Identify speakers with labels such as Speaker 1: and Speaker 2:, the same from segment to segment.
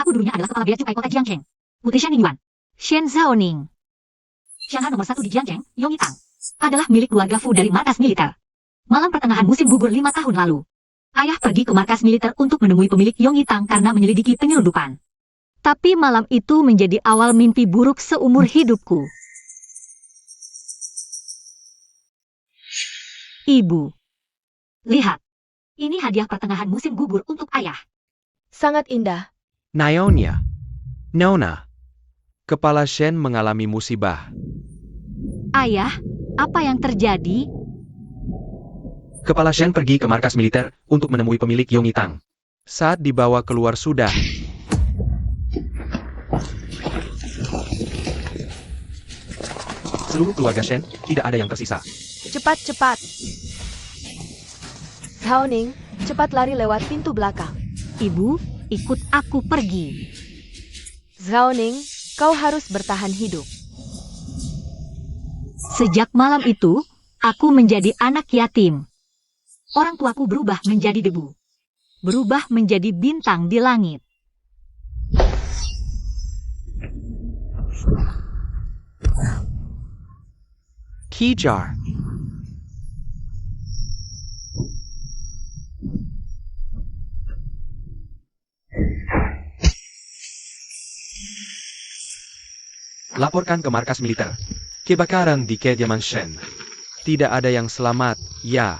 Speaker 1: Aku dulunya adalah kepala bea cukai kota Jiangcheng. Putri Shan Yuan. Shen Zhaoning. Shanghai nomor 1 di Jiangcheng, Yong Yitang. Adalah milik keluarga Fu dari markas militer. Malam pertengahan musim gugur 5 tahun lalu. Ayah pergi ke markas militer untuk menemui pemilik Yong Yitang karena menyelidiki penyelundupan. Tapi malam itu menjadi awal mimpi buruk seumur hidupku. Ibu. Lihat. Ini hadiah pertengahan musim gugur untuk ayah.
Speaker 2: Sangat indah.
Speaker 3: Nyonya. Nona. Kepala Shen mengalami musibah.
Speaker 1: Ayah, apa yang terjadi?
Speaker 3: Kepala Shen pergi ke markas militer untuk menemui pemilik Yong Yitang. Saat dibawa keluar sudah. Seluruh keluarga Shen tidak ada yang tersisa.
Speaker 2: Cepat. Zhaoning, cepat lari lewat pintu belakang.
Speaker 1: Ibu, ikut aku pergi.
Speaker 2: Zhaoning, kau harus bertahan hidup.
Speaker 1: Sejak malam itu, aku menjadi anak yatim. Orang tuaku berubah menjadi debu. Berubah menjadi bintang di langit.
Speaker 3: Kejar. Laporkan ke markas militer. Kebakaran di kediaman Shen. Tidak ada yang selamat, ya.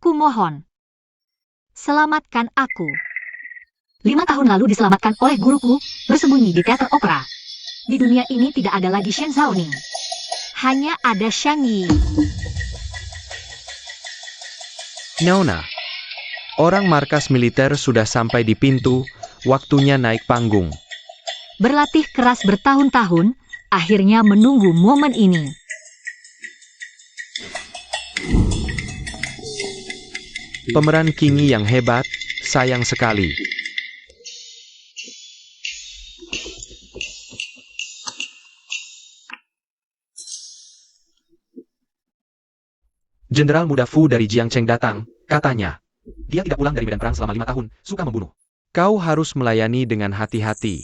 Speaker 1: Kumohon. Selamatkan aku. 5 tahun lalu diselamatkan oleh guruku, bersembunyi di teater opera. Di dunia ini tidak ada lagi Shen Zhaoning. Hanya ada Shang Yi.
Speaker 3: Nona. Orang markas militer sudah sampai di pintu, waktunya naik panggung.
Speaker 1: Berlatih keras bertahun-tahun, akhirnya menunggu momen ini.
Speaker 3: Pemeran Qingyi yang hebat, sayang sekali. Jenderal muda Fu dari Jiangcheng datang, katanya. Dia tidak pulang dari medan perang selama 5 tahun, suka membunuh. Kau harus melayani dengan hati-hati.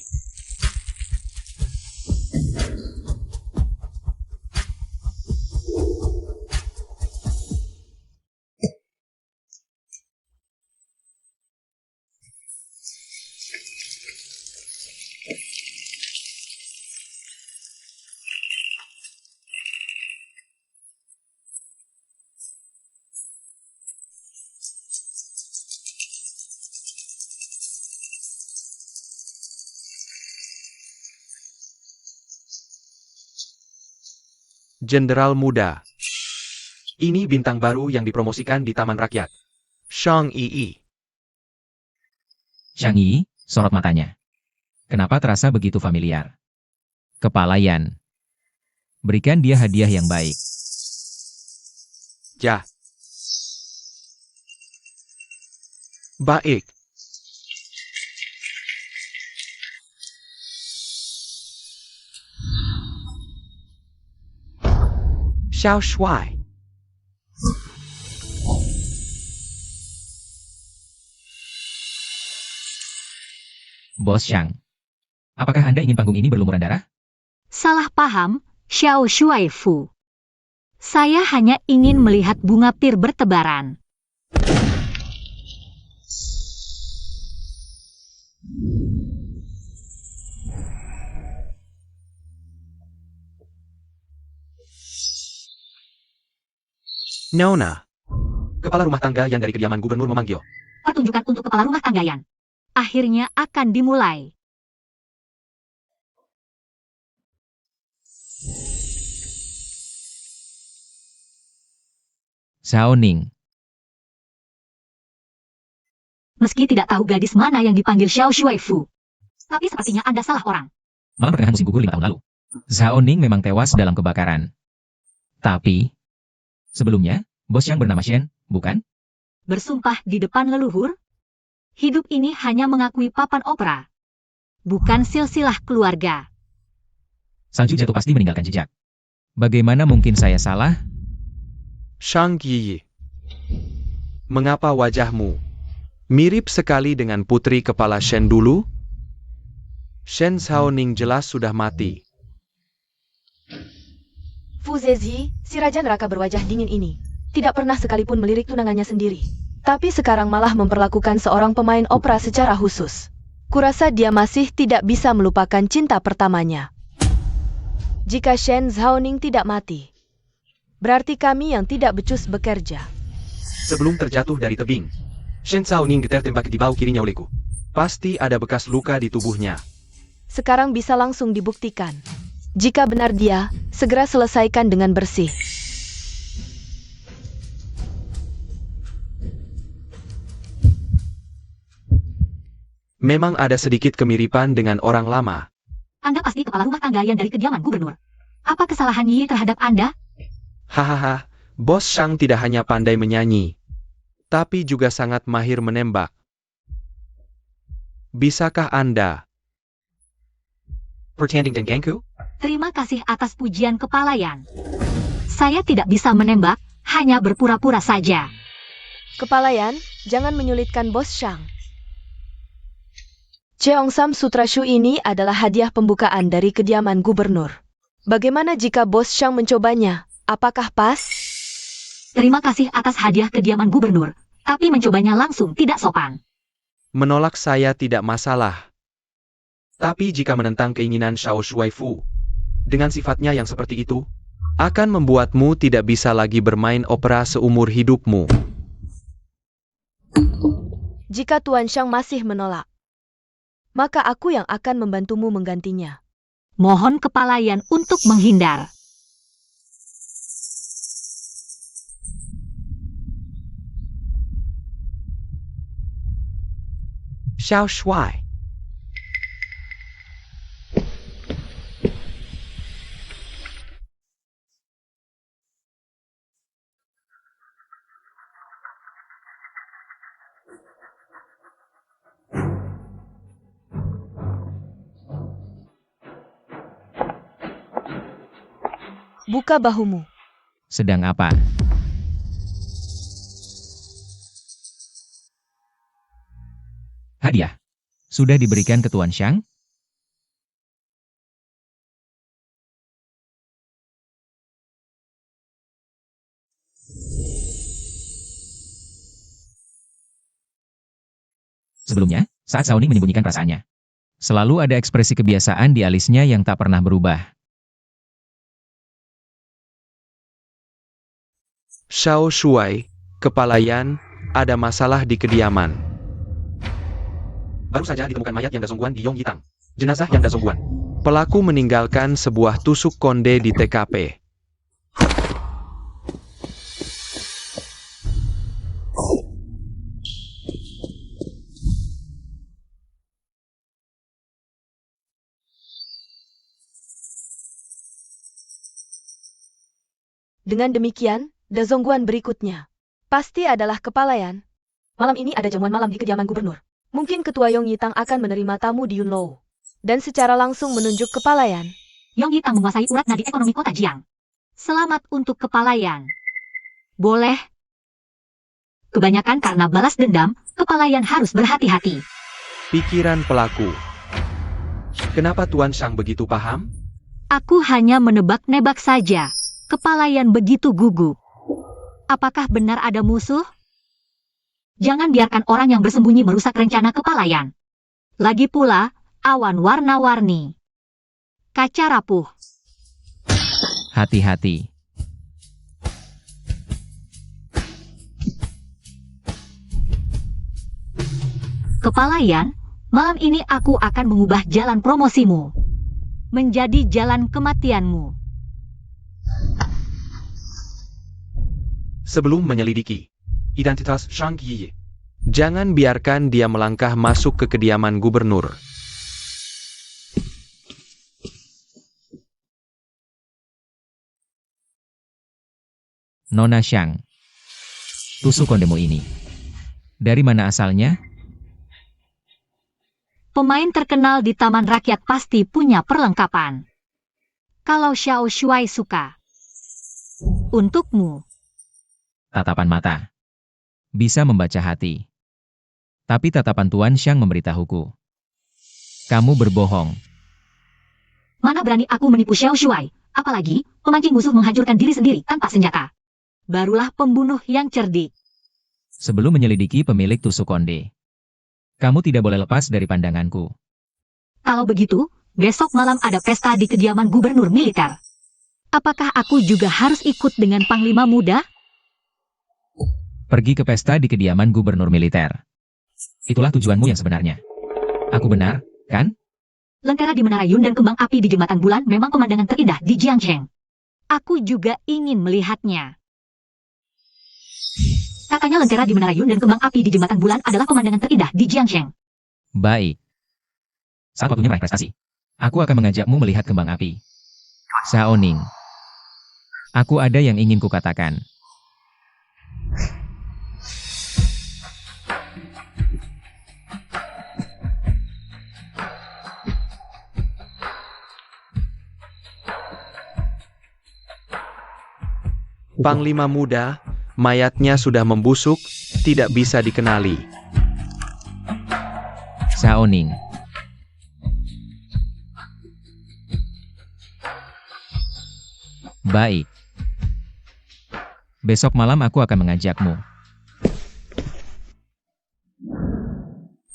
Speaker 3: Jenderal muda. Ini bintang baru yang dipromosikan di Taman Rakyat. Shang Yi.
Speaker 4: Shang Yi, sorot matanya. Kenapa terasa begitu familiar? Kepala Yan. Berikan dia hadiah yang baik.
Speaker 3: Ya. Baik. Xiao Shuai.
Speaker 4: Bos Shang. Apakah Anda ingin panggung ini berlumuran darah?
Speaker 1: Salah paham, Xiao Shuai Fu. Saya hanya ingin melihat bunga pir bertebaran.
Speaker 3: Nona. Kepala rumah tangga yang dari kediaman gubernur memanggil.
Speaker 1: Pertunjukan untuk kepala rumah tangga Yan. Akhirnya akan dimulai.
Speaker 4: Zhaoning.
Speaker 1: Meski tidak tahu gadis mana yang dipanggil Xiao Shuai Fu. Tapi sepertinya Anda salah orang.
Speaker 4: Malam pertengahan musim gugur 5 tahun lalu. Zhaoning memang tewas dalam kebakaran. Tapi, sebelumnya, bos yang bernama Shen, bukan?
Speaker 1: Bersumpah di depan leluhur? Hidup ini hanya mengakui papan opera. Bukan silsilah keluarga.
Speaker 4: Salju jatuh pasti meninggalkan jejak. Bagaimana mungkin saya salah?
Speaker 3: Shang Yiyi. Mengapa wajahmu mirip sekali dengan putri kepala Shen dulu? Shen Xiaoning jelas sudah mati.
Speaker 2: Fu Zezi, si raja neraka berwajah dingin ini, tidak pernah sekalipun melirik tunangannya sendiri. Tapi sekarang malah memperlakukan seorang pemain opera secara khusus. Kurasa dia masih tidak bisa melupakan cinta pertamanya. Jika Shen Xiaoning tidak mati, berarti kami yang tidak becus bekerja.
Speaker 3: Sebelum terjatuh dari tebing, Shen Xiaoning tertembak di bahu kirinya olehku. Pasti ada bekas luka di tubuhnya.
Speaker 2: Sekarang bisa langsung dibuktikan. Jika benar dia, segera selesaikan dengan bersih.
Speaker 3: Memang ada sedikit kemiripan dengan orang lama.
Speaker 1: Anda pasti kepala rumah tangga yang dari kediaman gubernur. Apa kesalahan Yi terhadap Anda?
Speaker 3: Hahaha, Bos Shang tidak hanya pandai menyanyi, tapi juga sangat mahir menembak. Bisakah Anda bertanding denganku?
Speaker 1: Terima kasih atas pujian kepalayan. Saya tidak bisa menembak, hanya berpura-pura saja.
Speaker 2: Kepalayan, jangan menyulitkan Bos Shang. Cheongsam Sutra Shu ini adalah hadiah pembukaan dari kediaman gubernur. Bagaimana jika Bos Shang mencobanya? Apakah pas?
Speaker 1: Terima kasih atas hadiah kediaman gubernur, tapi mencobanya langsung tidak sopan.
Speaker 3: Menolak saya tidak masalah. Tapi jika menentang keinginan Xiao Shuaifu, dengan sifatnya yang seperti itu, akan membuatmu tidak bisa lagi bermain opera seumur hidupmu.
Speaker 2: Jika Tuan Shang masih menolak, maka aku yang akan membantumu menggantinya.
Speaker 1: Mohon kepalayan untuk menghindar.
Speaker 3: Xiao Shuai.
Speaker 2: Buka bahumu.
Speaker 4: Sedang apa? Hadiah. Sudah diberikan ke Tuan Shang? Sebelumnya, saat Xiaoning menyembunyikan perasaannya, selalu ada ekspresi kebiasaan di alisnya yang tak pernah berubah.
Speaker 3: Xiao Shuai, kepalayan, ada masalah di kediaman. Baru saja ditemukan mayat Yang Dasongguan di Yongyitang. Jenazah Yang Dasongguan. Pelaku meninggalkan sebuah tusuk konde di TKP.
Speaker 2: Dengan demikian, Dazongguan berikutnya pasti adalah kepalayan. Malam ini ada jamuan malam di kediaman gubernur. Mungkin Ketua Yongyitang akan menerima tamu di Yunlou dan secara langsung menunjuk kepalayan.
Speaker 1: Yongyitang menguasai urat nadi ekonomi kota Jiang. Selamat untuk kepalayan. Boleh. Kebanyakan karena balas dendam, kepalayan harus berhati-hati.
Speaker 3: Pikiran pelaku. Kenapa Tuan Shang begitu paham?
Speaker 1: Aku hanya menebak-nebak saja. Kepalayan begitu gugup. Apakah benar ada musuh? Jangan biarkan orang yang bersembunyi merusak rencana kepalayan. Lagi pula, awan warna-warni. Kaca rapuh.
Speaker 4: Hati-hati.
Speaker 1: Kepalayan, malam ini aku akan mengubah jalan promosimu menjadi jalan kematianmu.
Speaker 3: Sebelum menyelidiki identitas Shang Yiyi, jangan biarkan dia melangkah masuk ke kediaman gubernur.
Speaker 4: Nona Shang. Tusuk kondemu ini. Dari mana asalnya?
Speaker 1: Pemain terkenal di Taman Rakyat pasti punya perlengkapan. Kalau Xiao Shuai suka, Untukmu.
Speaker 4: Tatapan mata. Bisa membaca hati. Tapi tatapan Tuan Xiang memberitahuku. Kamu berbohong.
Speaker 1: Mana berani aku menipu Xiao Shuai, apalagi memancing musuh menghancurkan diri sendiri tanpa senjata. Barulah pembunuh yang cerdik.
Speaker 4: Sebelum menyelidiki pemilik tusuk konde. Kamu tidak boleh lepas dari pandanganku.
Speaker 1: Kalau begitu, besok malam ada pesta di kediaman gubernur militer. Apakah aku juga harus ikut dengan Panglima Muda?
Speaker 4: Pergi ke pesta di kediaman gubernur militer. Itulah tujuanmu yang sebenarnya. Aku benar, kan?
Speaker 1: Lentera di Menara Yun dan kembang api di Jembatan Bulan memang pemandangan terindah di Jiangsheng. Aku juga ingin melihatnya. Katanya lentera di Menara Yun dan kembang api di Jembatan Bulan adalah pemandangan terindah di Jiangsheng.
Speaker 4: Baik. Saat waktunya meraih prestasi. Aku akan mengajakmu melihat kembang api. Saoning. Aku ada yang ingin kukatakan.
Speaker 3: Panglima Muda, mayatnya sudah membusuk, tidak bisa dikenali.
Speaker 4: Saoning. Baik. Besok malam aku akan mengajakmu.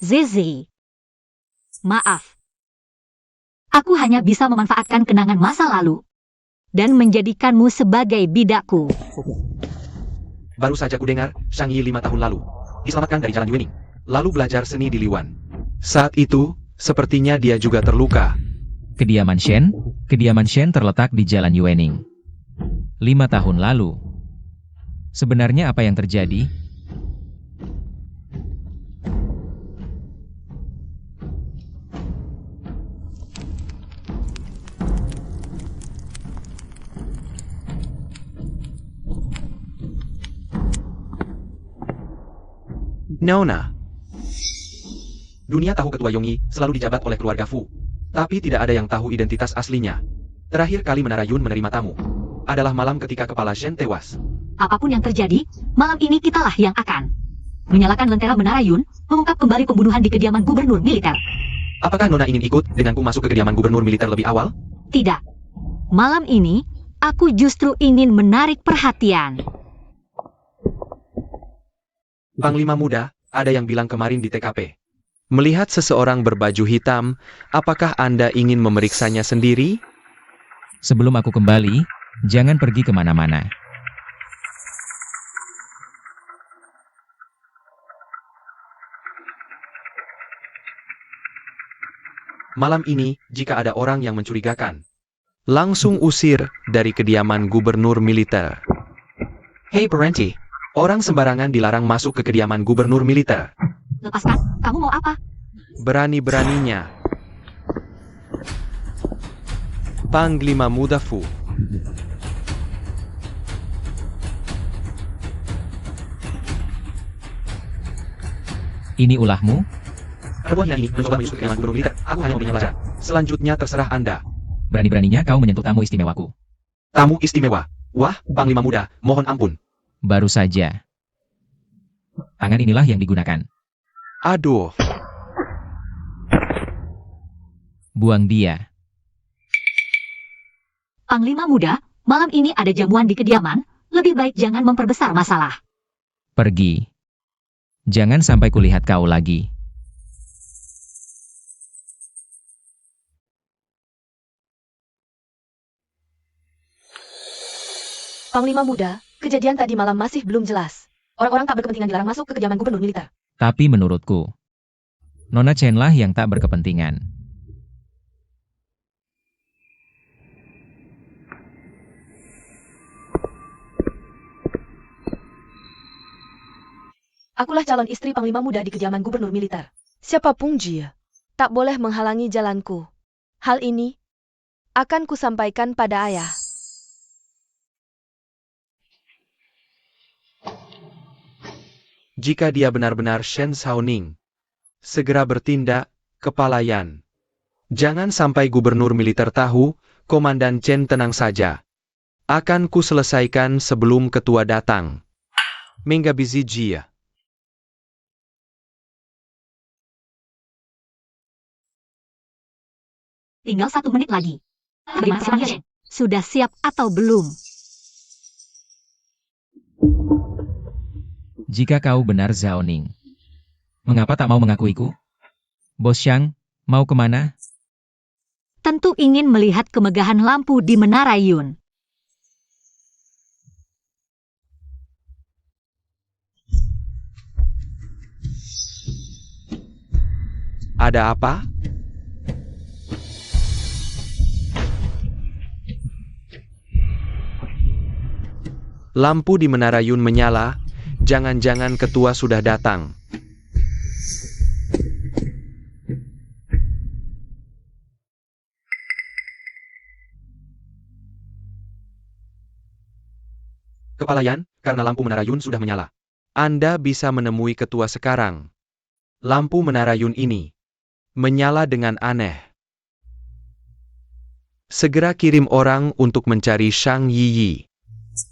Speaker 1: Zizi. Maaf. Aku hanya bisa memanfaatkan kenangan masa lalu dan menjadikanmu sebagai bidakku.
Speaker 3: Baru saja kudengar, Shang Yi 5 tahun lalu diselamatkan dari Jalan Yuening, lalu belajar seni di Liwan. Saat itu, sepertinya dia juga terluka.
Speaker 4: Kediaman Shen terletak di Jalan Yuening. 5 tahun lalu. Sebenarnya apa yang terjadi?
Speaker 3: Nona. Dunia tahu Ketua Yongyi selalu dijabat oleh keluarga Fu. Tapi tidak ada yang tahu identitas aslinya. Terakhir kali Menara Yun menerima tamu adalah malam ketika kepala Shen tewas.
Speaker 1: Apapun yang terjadi, malam ini kitalah yang akan menyalakan lentera Menara Yun, mengungkap kembali pembunuhan di kediaman gubernur militer.
Speaker 3: Apakah Nona ingin ikut denganku masuk ke kediaman gubernur militer lebih awal?
Speaker 1: Tidak. Malam ini, aku justru ingin menarik perhatian.
Speaker 3: Panglima Muda, ada yang bilang kemarin di TKP. Melihat seseorang berbaju hitam, apakah Anda ingin memeriksanya sendiri?
Speaker 4: Sebelum aku kembali, jangan pergi kemana-mana.
Speaker 3: Malam ini, jika ada orang yang mencurigakan, langsung usir dari kediaman gubernur militer. Hei Parenti, orang sembarangan dilarang masuk ke kediaman gubernur militer.
Speaker 1: Lepaskan, kamu mau apa?
Speaker 3: Berani-beraninya. Panglima Muda Fu.
Speaker 4: Ini ulahmu?
Speaker 3: Perempuan ini mencoba menyusup ke kediaman gubernur militer. Aku hanya memberinya pelajaran. Selanjutnya terserah Anda.
Speaker 4: Berani-beraninya kau menyentuh tamu istimewaku.
Speaker 3: Tamu istimewa. Wah, Panglima Muda, mohon ampun.
Speaker 4: Baru saja. Tangan inilah yang digunakan.
Speaker 3: Aduh.
Speaker 4: Buang dia.
Speaker 1: Panglima Muda, malam ini ada jamuan di kediaman, lebih baik jangan memperbesar masalah.
Speaker 4: Pergi. Jangan sampai kulihat kau lagi.
Speaker 2: Panglima Muda, kejadian tadi malam masih belum jelas. Orang-orang tak berkepentingan dilarang masuk ke kediaman gubernur militer.
Speaker 4: Tapi menurutku, Nona Chen lah yang tak berkepentingan.
Speaker 2: Akulah calon istri Panglima Muda di kediaman gubernur militer. Siapapun dia, tak boleh menghalangi jalanku. Hal ini akan kusampaikan pada ayah.
Speaker 3: Jika dia benar-benar Shen Shaoning, segera bertindak, kepalayan. Jangan sampai gubernur militer tahu, Komandan Chen tenang saja. Akan ku selesaikan sebelum ketua datang. Mengabisi Jia.
Speaker 1: Tinggal 1 menit lagi. Bagaimana siapnya, Shen? Sudah siap atau belum?
Speaker 4: Jika kau benar Zhao Ning, mengapa tak mau mengakuiku? Bos Xiang, mau kemana?
Speaker 1: Tentu ingin melihat kemegahan lampu di Menara Yun.
Speaker 3: Ada apa? Lampu di Menara Yun menyala. Jangan-jangan ketua sudah datang. Kepala Yan, karena lampu Menara Yun sudah menyala. Anda bisa menemui ketua sekarang. Lampu Menara Yun ini menyala dengan aneh. Segera kirim orang untuk mencari Shang Yiyi.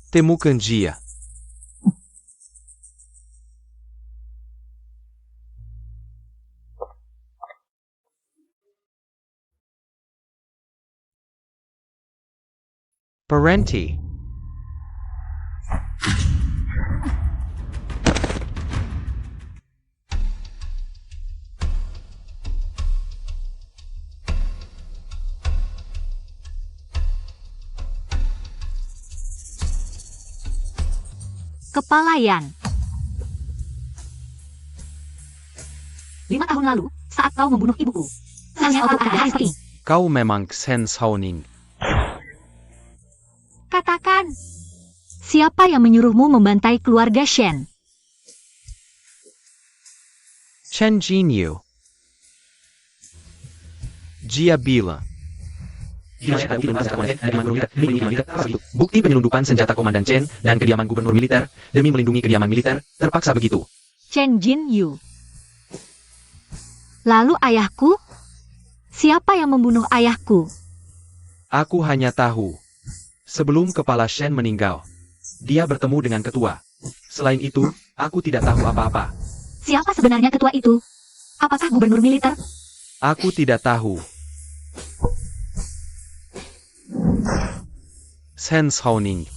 Speaker 3: Temukan Jia. Parenti.
Speaker 1: Kepala Yan. 5 tahun lalu, saat kau membunuh ibuku. Hanya untuk ada hal penting.
Speaker 3: Kau memang Shen Shaoning.
Speaker 1: Katakan, siapa yang menyuruhmu membantai keluarga Shen?
Speaker 3: Chen Jinyu. Jia bilang. Bukti penyelundupan senjata Komandan Chen dan kediaman gubernur militer demi melindungi kediaman militer terpaksa begitu.
Speaker 1: Chen Jinyu. Lalu ayahku? Siapa yang membunuh ayahku?
Speaker 3: Aku hanya tahu. Sebelum kepala Shen meninggal, dia bertemu dengan ketua. Selain itu, aku tidak tahu apa-apa.
Speaker 1: Siapa sebenarnya ketua itu? Apakah gubernur militer?
Speaker 3: Aku tidak tahu. Shen Shaoning.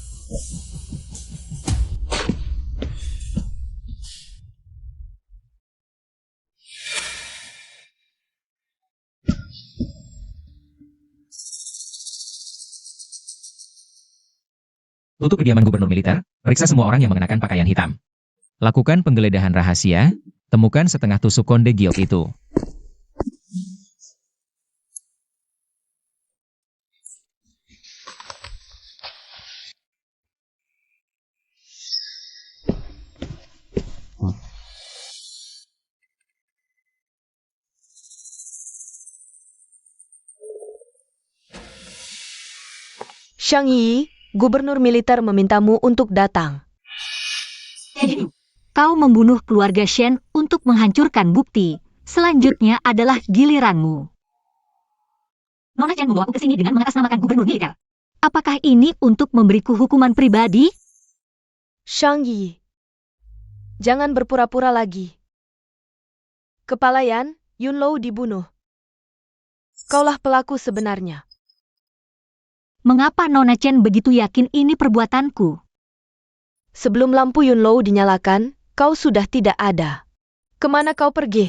Speaker 4: Tutup kediaman gubernur militer, periksa semua orang yang mengenakan pakaian hitam. Lakukan penggeledahan rahasia, temukan setengah tusuk konde giok itu.
Speaker 2: Shang Yi, gubernur militer memintamu untuk datang.
Speaker 1: Kau membunuh keluarga Shen untuk menghancurkan bukti. Selanjutnya adalah giliranmu. Nona Chen membawaku ke sini dengan mengatasnamakan gubernur militer. Apakah ini untuk memberiku hukuman pribadi?
Speaker 2: Shang Yi, jangan berpura-pura lagi. Kepala Yan, Yunlou dibunuh. Kaulah pelaku sebenarnya.
Speaker 1: Mengapa Nona Chen begitu yakin ini perbuatanku?
Speaker 2: Sebelum lampu Yunlou dinyalakan, kau sudah tidak ada. Kemana kau pergi?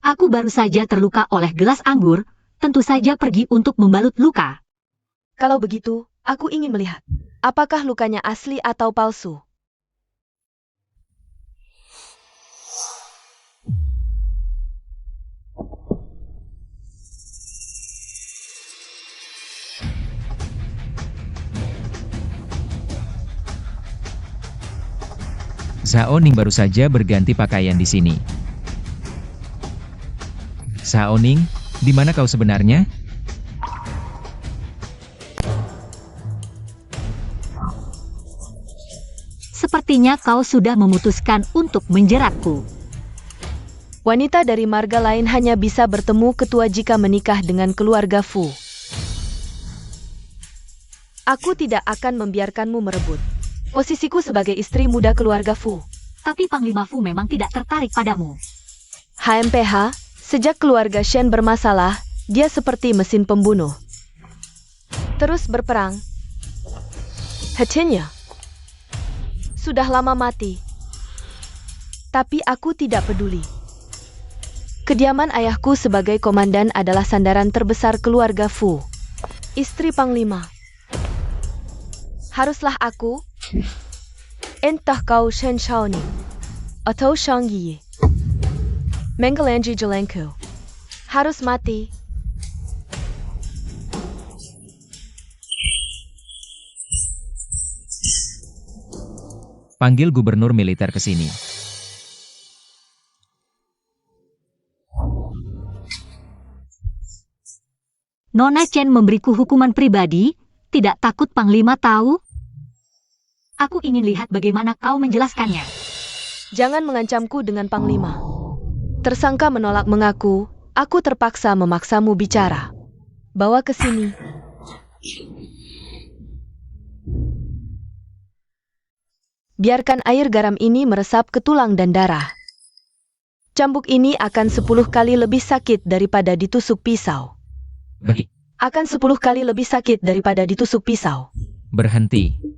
Speaker 1: Aku baru saja terluka oleh gelas anggur, tentu saja pergi untuk membalut luka.
Speaker 2: Kalau begitu, aku ingin melihat. Apakah lukanya asli atau palsu?
Speaker 4: Zhao Ning baru saja berganti pakaian di sini. Zhao Ning, di mana kau sebenarnya?
Speaker 1: Sepertinya kau sudah memutuskan untuk menjeratku.
Speaker 2: Wanita dari marga lain hanya bisa bertemu ketua jika menikah dengan keluarga Fu. Aku tidak akan membiarkanmu merebut posisiku sebagai istri muda keluarga Fu.
Speaker 1: Tapi Panglima Fu memang tidak tertarik padamu.
Speaker 2: HMPH, sejak keluarga Shen bermasalah, dia seperti mesin pembunuh. Terus berperang. Hatinya sudah lama mati. Tapi aku tidak peduli. Kediaman ayahku sebagai komandan adalah sandaran terbesar keluarga Fu. Istri Panglima. Haruslah aku, entah kau Shen Shaoning atau Shang Yi, Menggelanji Jelengku, harus mati.
Speaker 4: Panggil gubernur militer ke sini.
Speaker 1: Nona Chen memberiku hukuman pribadi, tidak takut Panglima tahu? Aku ingin lihat bagaimana kau menjelaskannya.
Speaker 2: Jangan mengancamku dengan Panglima. Tersangka menolak mengaku, aku terpaksa memaksamu bicara. Bawa ke sini. Biarkan air garam ini meresap ke tulang dan darah. Cambuk ini akan 10 kali lebih sakit daripada ditusuk pisau.
Speaker 4: Bagi.
Speaker 2: Akan 10 kali lebih sakit daripada ditusuk pisau.
Speaker 4: Berhenti.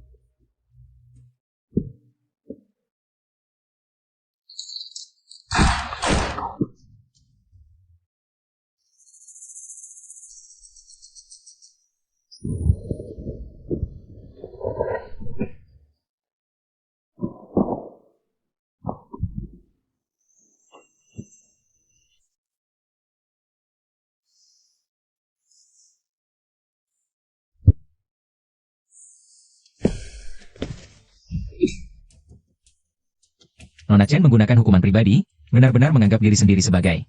Speaker 4: Nona Chen menggunakan hukuman pribadi, benar-benar menganggap diri sendiri sebagai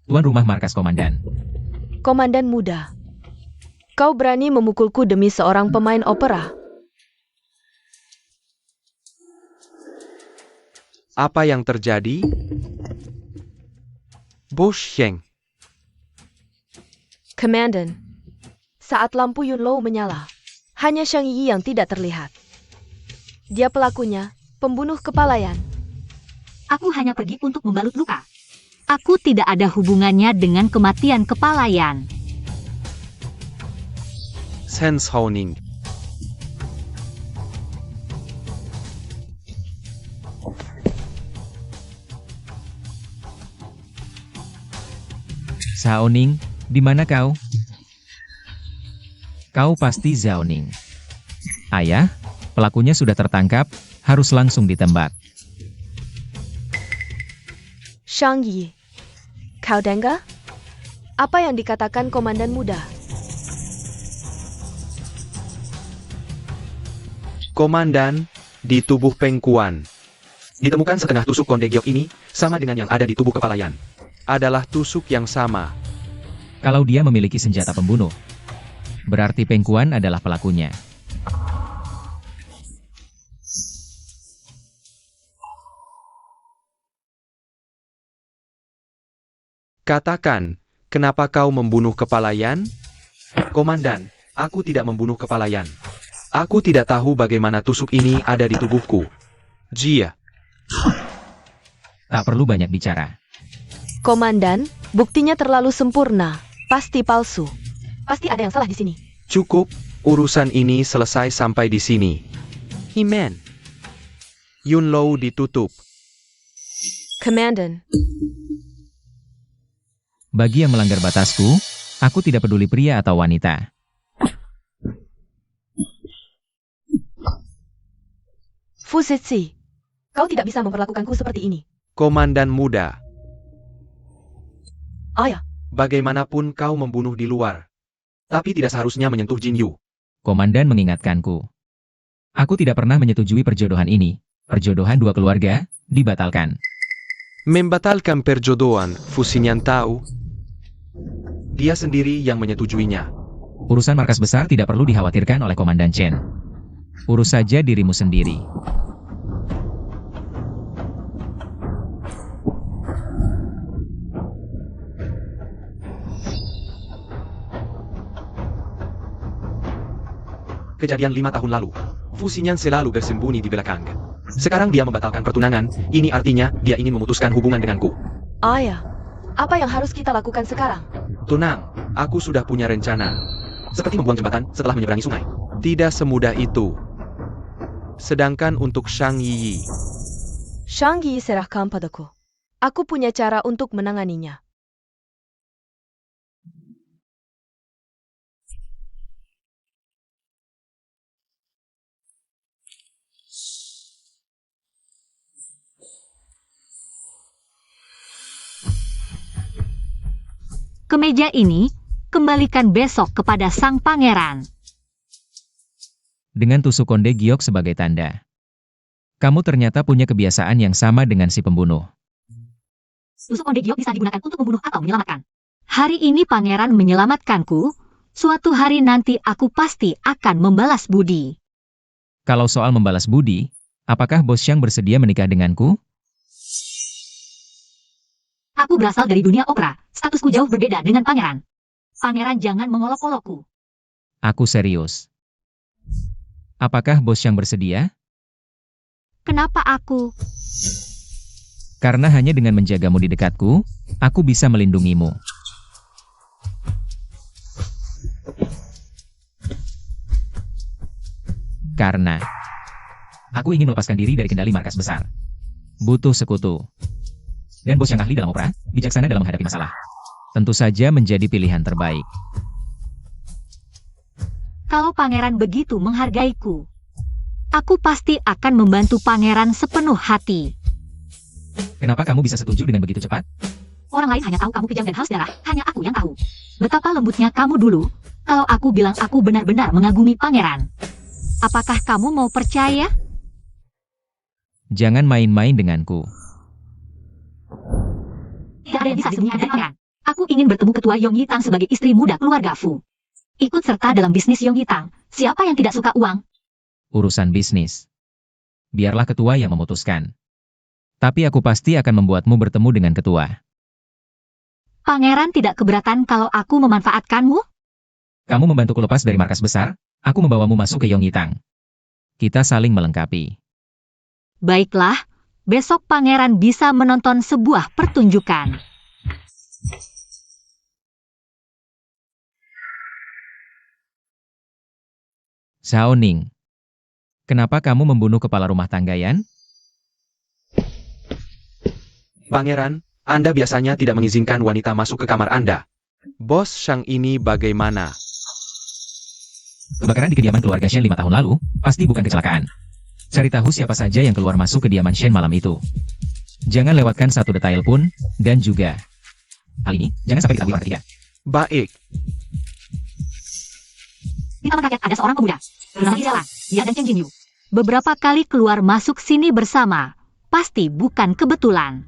Speaker 4: tuan rumah markas komandan.
Speaker 2: Komandan muda. Kau berani memukulku demi seorang pemain opera?
Speaker 3: Apa yang terjadi? Bos Sheng.
Speaker 2: Komandan. Saat lampu Yunlou menyala, hanya Shang Yi yang tidak terlihat. Dia pelakunya, pembunuh kepalayan.
Speaker 1: Aku hanya pergi untuk membalut luka. Aku tidak ada hubungannya dengan kematian kepalayan.
Speaker 3: Shen Shaoning.
Speaker 4: Shaoning, di mana kau? Kau pasti Xiaoning. Ayah, pelakunya sudah tertangkap, harus langsung ditembak.
Speaker 2: Shang Yi. Kau dengar? Apa yang dikatakan komandan muda?
Speaker 3: Komandan, di tubuh Peng Kuan. Ditemukan setengah tusuk Konde Giok ini, sama dengan yang ada di tubuh kepalayan. Adalah tusuk yang sama.
Speaker 4: Kalau dia memiliki senjata pembunuh, berarti Peng Kuan adalah pelakunya.
Speaker 3: Katakan, kenapa kau membunuh kepalayan? Komandan, aku tidak membunuh kepalayan. Aku tidak tahu bagaimana tusuk ini ada di tubuhku. Jia.
Speaker 4: Tak perlu banyak bicara.
Speaker 2: Komandan, buktinya terlalu sempurna. Pasti palsu. Pasti ada yang salah di sini.
Speaker 3: Cukup, urusan ini selesai sampai di sini. Himen. Yunlou ditutup.
Speaker 2: Komandan.
Speaker 4: Bagi yang melanggar batasku, aku tidak peduli pria atau wanita.
Speaker 2: Fu Zixi, kau tidak bisa memperlakukanku seperti ini.
Speaker 3: Komandan muda.
Speaker 2: Ayah,
Speaker 3: Bagaimanapun kau membunuh di luar. Tapi tidak seharusnya menyentuh Jin Yu.
Speaker 4: Komandan mengingatkanku. Aku tidak pernah menyetujui perjodohan ini. Perjodohan dua keluarga, dibatalkan.
Speaker 3: Membatalkan perjodohan, Fusinyan tahu. Dia sendiri yang menyetujuinya.
Speaker 4: Urusan markas besar tidak perlu dikhawatirkan oleh Komandan Chen. Urus saja dirimu sendiri.
Speaker 3: kejadian 5 tahun lalu. Fu Xinyan selalu bersembunyi di belakang. Sekarang dia membatalkan pertunangan, ini artinya dia ingin memutuskan hubungan denganku.
Speaker 2: Ayah, apa yang harus kita lakukan sekarang?
Speaker 3: Tenang, aku sudah punya rencana. Seperti membuang jembatan setelah menyeberangi sungai. Tidak semudah itu. Sedangkan untuk Shang Yi,
Speaker 2: Shang Yi serahkan padaku. Aku punya cara untuk menanganinya.
Speaker 1: Kemeja ini, kembalikan besok kepada sang pangeran.
Speaker 4: Dengan tusuk konde giok sebagai tanda. Kamu ternyata punya kebiasaan yang sama dengan si pembunuh.
Speaker 1: Tusuk konde giok bisa digunakan untuk membunuh atau menyelamatkan. Hari ini pangeran menyelamatkanku, suatu hari nanti aku pasti akan membalas budi.
Speaker 4: Kalau soal membalas budi, apakah Bos Xiang bersedia menikah denganku?
Speaker 1: Aku berasal dari dunia opera, statusku jauh berbeda dengan pangeran. Pangeran jangan mengolok-olokku.
Speaker 4: Aku serius. Apakah Bos Xiang bersedia?
Speaker 1: Kenapa aku?
Speaker 4: Karena hanya dengan menjagamu di dekatku, aku bisa melindungimu. Karena aku ingin melepaskan diri dari kendali markas besar. Butuh sekutu. Dan Bos yang ahli dalam opera, bijaksana dalam menghadapi masalah. Tentu saja menjadi pilihan terbaik.
Speaker 1: Kalau pangeran begitu menghargaiku, aku pasti akan membantu pangeran sepenuh hati.
Speaker 4: Kenapa kamu bisa setuju dengan begitu cepat?
Speaker 1: Orang lain hanya tahu kamu kejam dan haus darah, hanya aku yang tahu. Betapa lembutnya kamu dulu, kalau aku bilang aku benar-benar mengagumi pangeran. Apakah kamu mau percaya?
Speaker 4: Jangan main-main denganku.
Speaker 1: Tidak ada yang bisa disembunyikan dari pangeran. Aku ingin bertemu ketua Yong Yitang sebagai istri muda keluarga Fu. Ikut serta dalam bisnis Yong Yitang. Siapa yang tidak suka uang?
Speaker 4: Urusan bisnis. Biarlah ketua yang memutuskan. Tapi aku pasti akan membuatmu bertemu dengan ketua.
Speaker 1: Pangeran tidak keberatan kalau aku memanfaatkanmu?
Speaker 4: Kamu membantuku lepas dari markas besar, aku membawamu masuk ke Yong Yitang. Kita saling melengkapi.
Speaker 1: Baiklah, besok pangeran bisa menonton sebuah pertunjukan.
Speaker 4: Xiao Ning. Kenapa kamu membunuh kepala rumah tangga Yan?
Speaker 3: Pangeran, Anda biasanya tidak mengizinkan wanita masuk ke kamar Anda. Bos Shang ini bagaimana?
Speaker 4: Kebakaran di kediaman keluarga Shen 5 tahun lalu, pasti bukan kecelakaan. Cari tahu siapa saja yang keluar masuk ke kediaman Shen malam itu. Jangan lewatkan satu detail pun, dan juga hal ini, jangan sampai diketahui orang ketiga.
Speaker 3: Baik.
Speaker 1: Di taman rakyat ada seorang pemuda. Bernama Izela, dia dan Chen Jingyu. Beberapa kali keluar masuk sini bersama. Pasti bukan kebetulan.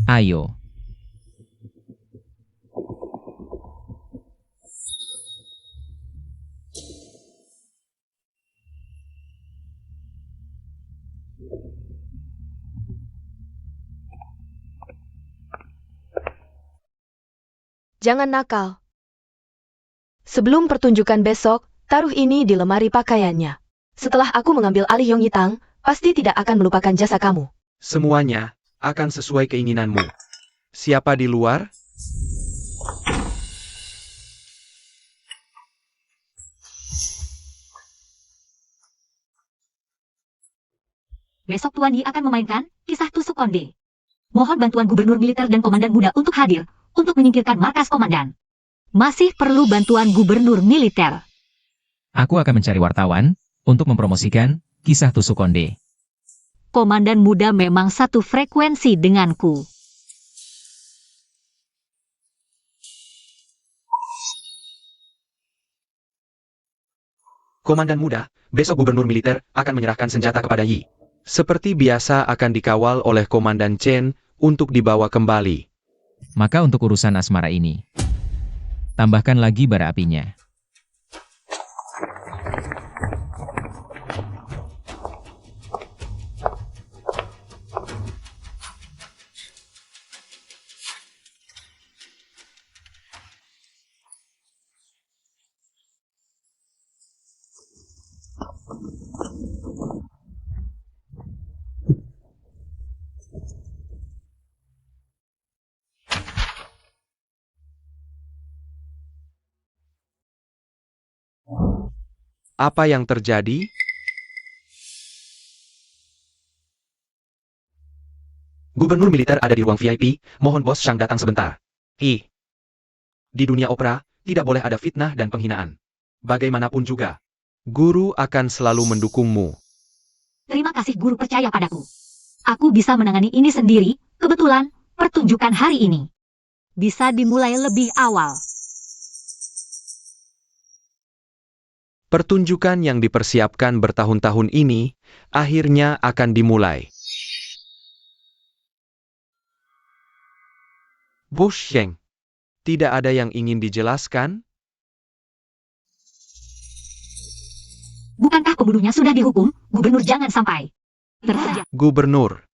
Speaker 4: Ayo.
Speaker 2: Jangan nakal. Sebelum pertunjukan besok, taruh ini di lemari pakaiannya. Setelah aku mengambil alih Yong Yitang, pasti tidak akan melupakan jasa kamu.
Speaker 3: Semuanya akan sesuai keinginanmu. Siapa di luar?
Speaker 1: Besok Tuan Yi akan memainkan kisah tusuk konde. Mohon bantuan gubernur militer dan komandan muda untuk hadir, untuk menyingkirkan markas komandan. Masih perlu bantuan gubernur militer.
Speaker 4: Aku akan mencari wartawan, untuk mempromosikan kisah tusuk konde.
Speaker 1: Komandan muda memang satu frekuensi denganku.
Speaker 3: Komandan muda, besok gubernur militer akan menyerahkan senjata kepada Yi. Seperti biasa akan dikawal oleh Komandan Chen untuk dibawa kembali.
Speaker 4: Maka untuk urusan asmara ini, tambahkan lagi bara apinya.
Speaker 3: Apa yang terjadi? Gubernur militer ada di ruang VIP, mohon bos Shang datang sebentar. Di dunia opera, tidak boleh ada fitnah dan penghinaan. Bagaimanapun juga, guru akan selalu mendukungmu.
Speaker 1: Terima kasih guru percaya padaku. Aku bisa menangani ini sendiri, kebetulan, pertunjukan hari ini bisa dimulai lebih awal.
Speaker 3: Pertunjukan yang dipersiapkan bertahun-tahun ini, akhirnya akan dimulai. Bos Sheng, tidak ada yang ingin dijelaskan?
Speaker 1: Bukankah pembunuhnya sudah dihukum? Gubernur jangan sampai. Terus
Speaker 3: Gubernur.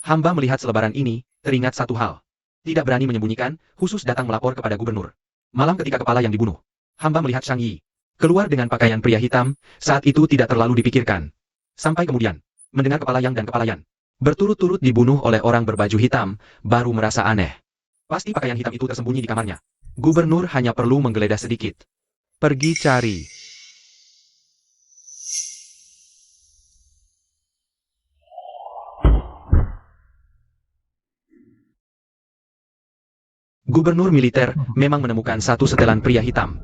Speaker 3: Hamba melihat selebaran ini, teringat satu hal. Tidak berani menyembunyikan, khusus datang melapor kepada gubernur. Malam ketika kepala yang dibunuh, hamba melihat Shang Yi keluar dengan pakaian pria hitam, saat itu tidak terlalu dipikirkan. Sampai kemudian, mendengar kepala yang dan kepala yang berturut-turut dibunuh oleh orang berbaju hitam, baru merasa aneh. Pasti pakaian hitam itu tersembunyi di kamarnya. Gubernur hanya perlu menggeledah sedikit. Pergi cari. Gubernur militer memang menemukan satu setelan pria hitam.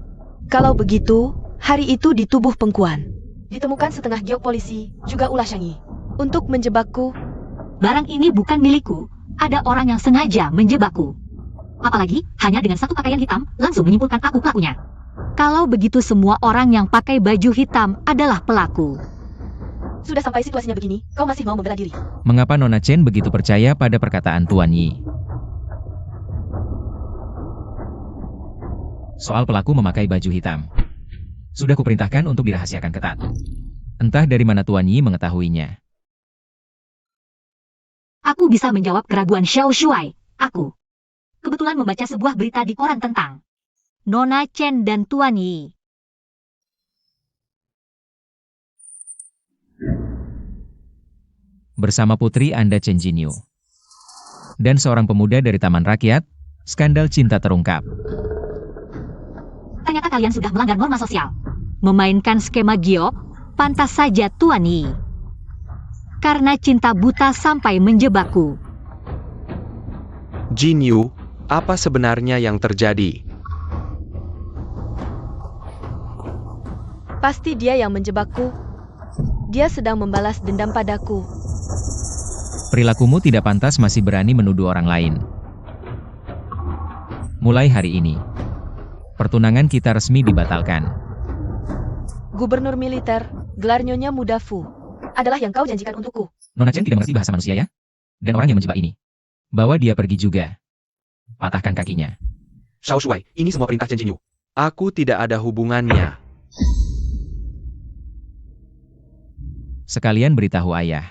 Speaker 2: Kalau begitu, hari itu di tubuh Pengkuan ditemukan setengah giok polisi, juga ulah Shang Yi. Untuk menjebakku,
Speaker 1: barang ini bukan milikku. Ada orang yang sengaja menjebakku. Apalagi, hanya dengan satu pakaian hitam, langsung menyimpulkan aku pelakunya. Kalau begitu semua orang yang pakai baju hitam adalah pelaku.
Speaker 2: sudah sampai situasinya begini, kau masih mau membela diri.
Speaker 4: Mengapa Nona Chen begitu percaya pada perkataan Tuan Yi? Soal pelaku memakai baju hitam. Sudah kuperintahkan untuk dirahasiakan ketat. Entah dari mana Tuan Yi mengetahuinya.
Speaker 1: Aku bisa menjawab keraguan Xiao Shuai. Aku kebetulan membaca sebuah berita di koran tentang Nona Chen dan Tuan Yi.
Speaker 4: Bersama putri Anda Chen Jinyu. Dan seorang pemuda dari Taman Rakyat, skandal cinta terungkap.
Speaker 1: Ternyata kalian sudah melanggar norma sosial. Memainkan skema giok, pantas saja Tuan Yi. Karena cinta buta sampai menjebakku.
Speaker 3: Jinyu, apa sebenarnya yang terjadi?
Speaker 2: Pasti dia yang menjebakku. Dia sedang membalas dendam padaku.
Speaker 4: Perilakumu tidak pantas masih berani menuduh orang lain. Mulai hari ini, pertunangan kita resmi dibatalkan.
Speaker 2: Gubernur militer, gelar Nyonya Muda Fu, adalah yang kau janjikan untukku.
Speaker 4: Nona Chen tidak mengerti bahasa manusia ya? Dan orang yang menjebak ini. Bawa dia pergi juga. Patahkan kakinya.
Speaker 3: Xiao Shuai, ini semua perintah Chen Jinyu. Aku tidak ada hubungannya.
Speaker 4: Sekalian beritahu ayah.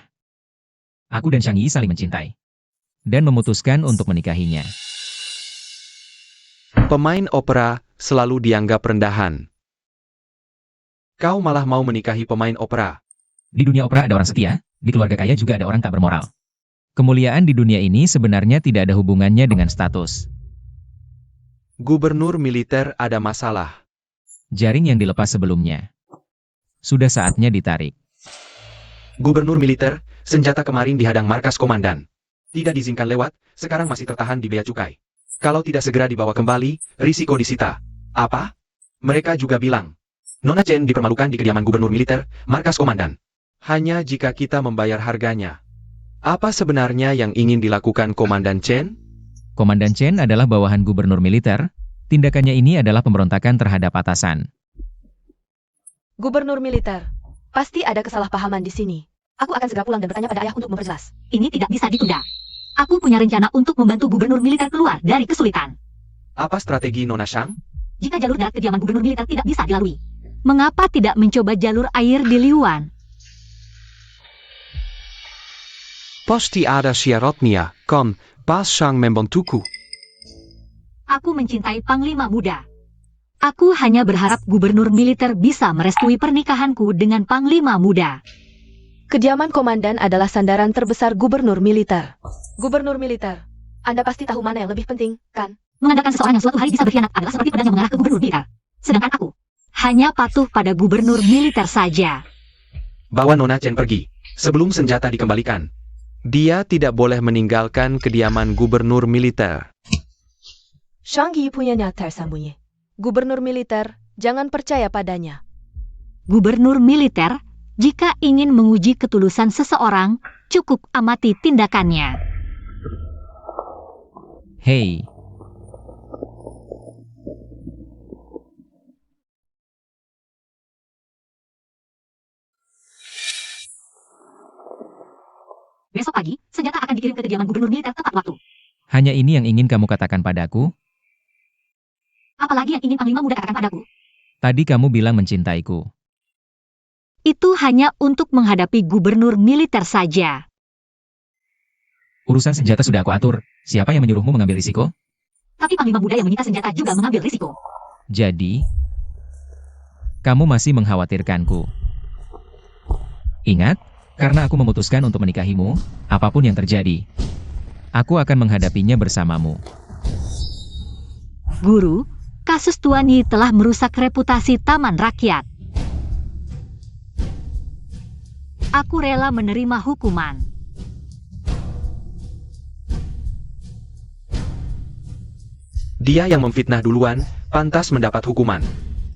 Speaker 4: Aku dan Shang Yi saling mencintai. Dan memutuskan untuk menikahinya.
Speaker 3: Pemain opera selalu dianggap rendahan. Kau malah mau menikahi pemain opera.
Speaker 4: Di dunia opera ada orang setia, di keluarga kaya juga ada orang tak bermoral. Kemuliaan di dunia ini sebenarnya tidak ada hubungannya dengan status.
Speaker 3: Gubernur militer ada masalah.
Speaker 4: Jaring yang dilepas sebelumnya. Sudah saatnya ditarik.
Speaker 3: Gubernur militer, senjata kemarin dihadang markas komandan. Tidak diizinkan lewat, sekarang masih tertahan di bea cukai. Kalau tidak segera dibawa kembali, risiko disita. Apa? Mereka juga bilang, Nona Chen dipermalukan di kediaman gubernur militer, markas komandan. Hanya jika kita membayar harganya. Apa sebenarnya yang ingin dilakukan Komandan Chen?
Speaker 4: Komandan Chen adalah bawahan gubernur militer. Tindakannya ini adalah pemberontakan terhadap atasan.
Speaker 2: Gubernur militer, pasti ada kesalahpahaman di sini. Aku akan segera pulang dan bertanya pada ayah untuk memperjelas.
Speaker 1: Ini tidak bisa ditunda. Aku punya rencana untuk membantu gubernur militer keluar dari kesulitan.
Speaker 3: Apa strategi Nona Shang?
Speaker 1: Jika jalur darat kediaman gubernur militer tidak bisa dilalui, mengapa tidak mencoba jalur air di Liuan?
Speaker 3: Pasti ada syaratnya, kan? Pas Shang membantuku.
Speaker 1: Aku mencintai Panglima Muda. Aku hanya berharap gubernur militer bisa merestui pernikahanku dengan Panglima Muda.
Speaker 2: Kediaman komandan adalah sandaran terbesar gubernur militer. Gubernur militer, Anda pasti tahu mana yang lebih penting, kan?
Speaker 1: Mengandalkan seseorang yang suatu hari bisa berkhianat adalah seperti pedang yang mengarah ke gubernur militer. Sedangkan aku hanya patuh pada gubernur militer saja.
Speaker 3: Bawa Nona Chen pergi, sebelum senjata dikembalikan. Dia tidak boleh meninggalkan kediaman gubernur militer.
Speaker 2: Shang Yi punya nyata tersembunyi. Gubernur militer, jangan percaya padanya.
Speaker 1: Gubernur militer, jika ingin menguji ketulusan seseorang, cukup amati tindakannya.
Speaker 4: Hei,
Speaker 1: Besok pagi, senjata akan dikirim ke kediaman gubernur militer tepat waktu.
Speaker 4: hanya ini yang ingin kamu katakan padaku?
Speaker 1: Apalagi yang ingin Panglima Muda katakan padaku?
Speaker 4: Tadi kamu bilang mencintaiku.
Speaker 1: Itu hanya untuk menghadapi gubernur militer saja.
Speaker 4: Urusan senjata sudah aku atur. Siapa yang menyuruhmu mengambil risiko?
Speaker 1: Tapi Panglima Muda yang menyita senjata juga mengambil risiko.
Speaker 4: Jadi, kamu masih mengkhawatirkanku. Ingat, karena aku memutuskan untuk menikahimu, apapun yang terjadi, aku akan menghadapinya bersamamu.
Speaker 1: Guru, kasus Tuan Yi telah merusak reputasi Taman Rakyat. Aku rela menerima hukuman.
Speaker 3: Dia yang memfitnah duluan, pantas mendapat hukuman.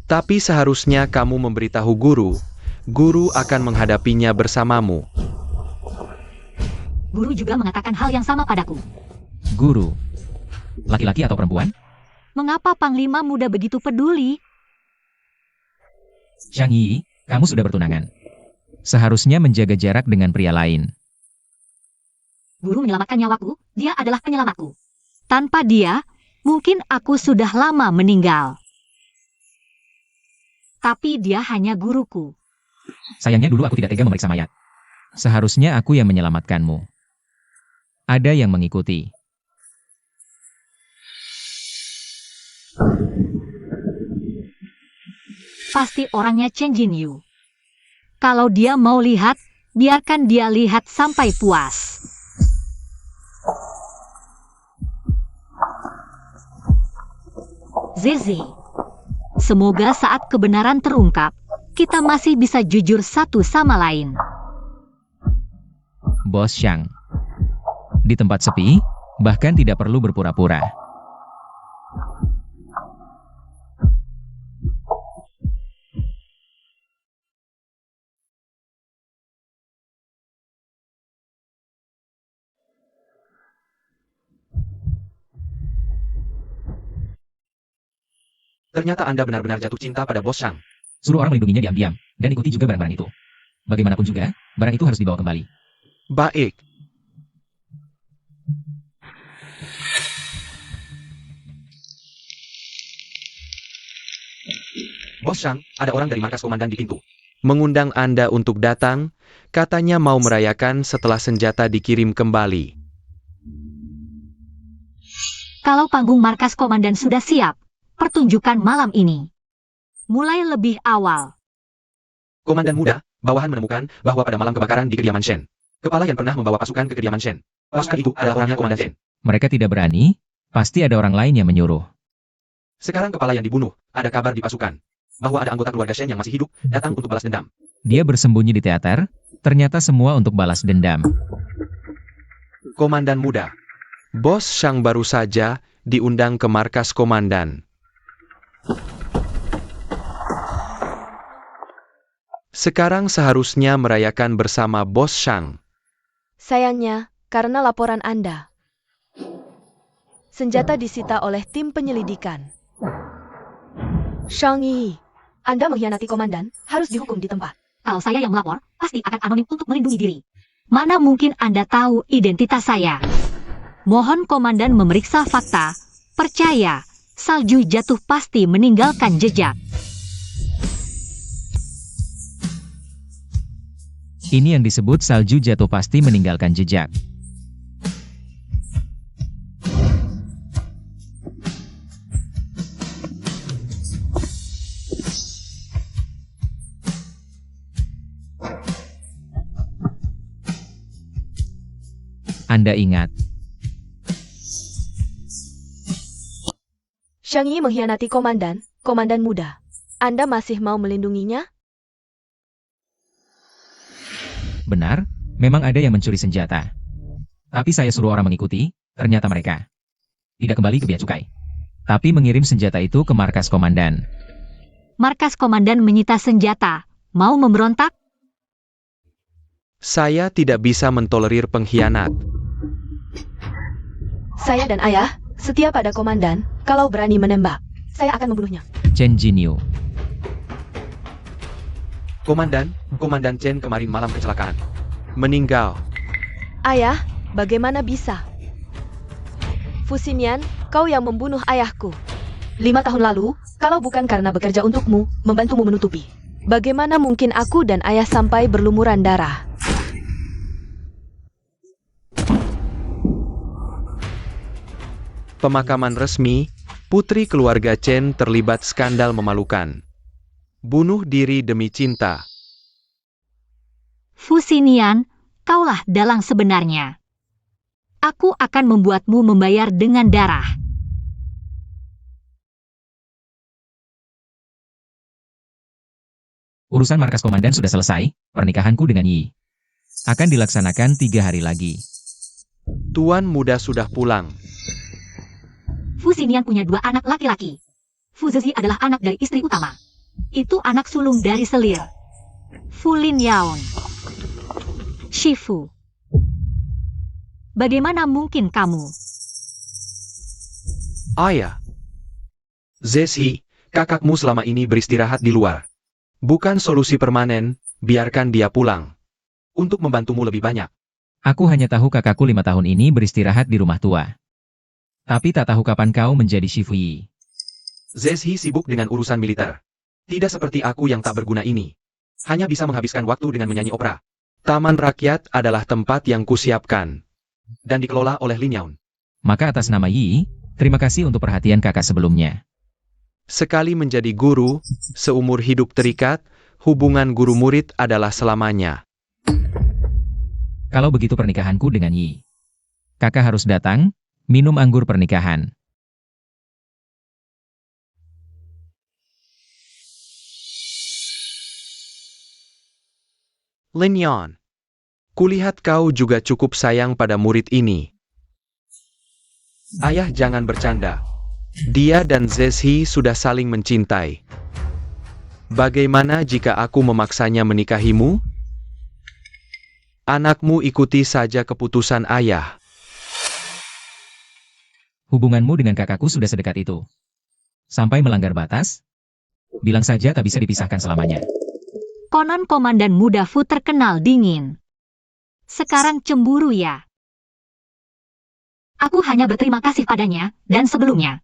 Speaker 3: Tapi seharusnya kamu memberitahu guru. Guru akan menghadapinya bersamamu.
Speaker 1: Guru juga mengatakan hal yang sama padaku.
Speaker 4: Guru, laki-laki atau perempuan?
Speaker 1: Mengapa Panglima Muda begitu peduli?
Speaker 4: Shang Yi, kamu sudah bertunangan. Seharusnya menjaga jarak dengan pria lain.
Speaker 1: Guru menyelamatkan nyawaku, dia adalah penyelamatku. Tanpa dia, mungkin aku sudah lama meninggal. Tapi dia hanya guruku.
Speaker 4: Sayangnya dulu aku tidak tega memeriksa mayat. Seharusnya aku yang menyelamatkanmu. Ada yang mengikuti.
Speaker 1: Pasti orangnya Chen Jinyu. Kalau dia mau lihat, biarkan dia lihat sampai puas. Zeze, semoga saat kebenaran terungkap, kita masih bisa jujur satu sama lain.
Speaker 4: Bos Shang. Di tempat sepi, bahkan tidak perlu berpura-pura.
Speaker 3: Ternyata Anda benar-benar jatuh cinta pada Bos Shang.
Speaker 4: Suruh orang melindunginya diam-diam, dan ikuti juga barang-barang itu. Bagaimanapun juga, barang itu harus dibawa kembali.
Speaker 3: Baik. Bos Shang, ada orang dari markas komandan di pintu. Mengundang Anda untuk datang, katanya mau merayakan setelah senjata dikirim kembali.
Speaker 1: Kalau panggung markas komandan sudah siap, pertunjukan malam ini mulai lebih awal.
Speaker 3: Komandan Muda, bawahan menemukan bahwa pada malam kebakaran di kediaman Shen, kepala yang pernah membawa pasukan ke kediaman Shen. Pasukan itu adalah orangnya Komandan Shen.
Speaker 4: Mereka tidak berani, pasti ada orang lain yang menyuruh.
Speaker 3: Sekarang kepala yang dibunuh, ada kabar di pasukan bahwa ada anggota keluarga Shen yang masih hidup, datang untuk balas dendam.
Speaker 4: Dia bersembunyi di teater, ternyata semua untuk balas dendam.
Speaker 3: Komandan Muda, Bos Shang baru saja diundang ke markas komandan. Sekarang seharusnya merayakan bersama Bos Shang.
Speaker 2: Sayangnya, karena laporan Anda, senjata disita oleh tim penyelidikan. Shang Yi, Anda mengkhianati komandan, harus dihukum di tempat.
Speaker 1: Kalau saya yang melapor, pasti akan anonim untuk melindungi diri. Mana mungkin Anda tahu identitas saya? Mohon komandan memeriksa fakta. Percaya, salju jatuh pasti meninggalkan jejak.
Speaker 4: Ini yang disebut salju jatuh pasti meninggalkan jejak. Anda ingat,
Speaker 2: Shang Yi mengkhianati komandan, komandan muda. Anda masih mau melindunginya?
Speaker 4: Benar, memang ada yang mencuri senjata. Tapi saya suruh orang mengikuti, ternyata mereka tidak kembali ke bea cukai. Tapi mengirim senjata itu ke markas komandan.
Speaker 1: Markas komandan menyita senjata. Mau memberontak?
Speaker 3: Saya tidak bisa mentolerir pengkhianat.
Speaker 2: Saya dan ayah setia pada komandan. Kalau berani menembak, saya akan membunuhnya.
Speaker 4: Chen Jinyu.
Speaker 3: Komandan Chen kemarin malam kecelakaan. Meninggal.
Speaker 2: Ayah, bagaimana bisa? Fusinian, kau yang membunuh ayahku. 5 tahun lalu, kalau bukan karena bekerja untukmu, membantumu menutupi. Bagaimana mungkin aku dan ayah sampai berlumuran darah?
Speaker 3: Pemakaman resmi, putri keluarga Chen terlibat skandal memalukan. Bunuh diri demi cinta.
Speaker 1: Fusinian, kaulah dalang sebenarnya. Aku akan membuatmu membayar dengan darah.
Speaker 4: Urusan markas komandan sudah selesai, pernikahanku dengan Yi akan dilaksanakan 3 hari lagi.
Speaker 3: Tuan muda sudah pulang.
Speaker 1: Fusinian punya 2 anak laki-laki. Fuzezi adalah anak dari istri utama. Itu anak sulung dari selir. Fulin Yaon. Shifu. Bagaimana mungkin kamu?
Speaker 3: Ayah. Zesi, kakakmu selama ini beristirahat di luar. Bukan solusi permanen, biarkan dia pulang. Untuk membantumu lebih banyak.
Speaker 4: Aku hanya tahu kakakku 5 tahun ini beristirahat di rumah tua. Tapi tak tahu kapan kau menjadi Shifu Yi.
Speaker 3: Zesi sibuk dengan urusan militer. Tidak seperti aku yang tak berguna ini. Hanya bisa menghabiskan waktu dengan menyanyi opera. Taman rakyat adalah tempat yang kusiapkan. Dan dikelola oleh Lin Yaon.
Speaker 4: Maka atas nama Yi, terima kasih untuk perhatian kakak sebelumnya.
Speaker 3: Sekali menjadi guru, seumur hidup terikat, hubungan guru-murid adalah selamanya.
Speaker 4: Kalau begitu pernikahanku dengan Yi. Kakak harus datang, minum anggur pernikahan.
Speaker 3: Lin Yaon. Kulihat kau juga cukup sayang pada murid ini. Ayah jangan bercanda. Dia dan Zesi sudah saling mencintai. Bagaimana jika aku memaksanya menikahimu? Anakmu ikuti saja keputusan ayah.
Speaker 4: Hubunganmu dengan kakakku sudah sedekat itu. Sampai melanggar batas? Bilang saja tak bisa dipisahkan selamanya.
Speaker 1: Konon komandan muda Fu terkenal dingin. Sekarang cemburu ya? Aku hanya berterima kasih padanya, dan sebelumnya.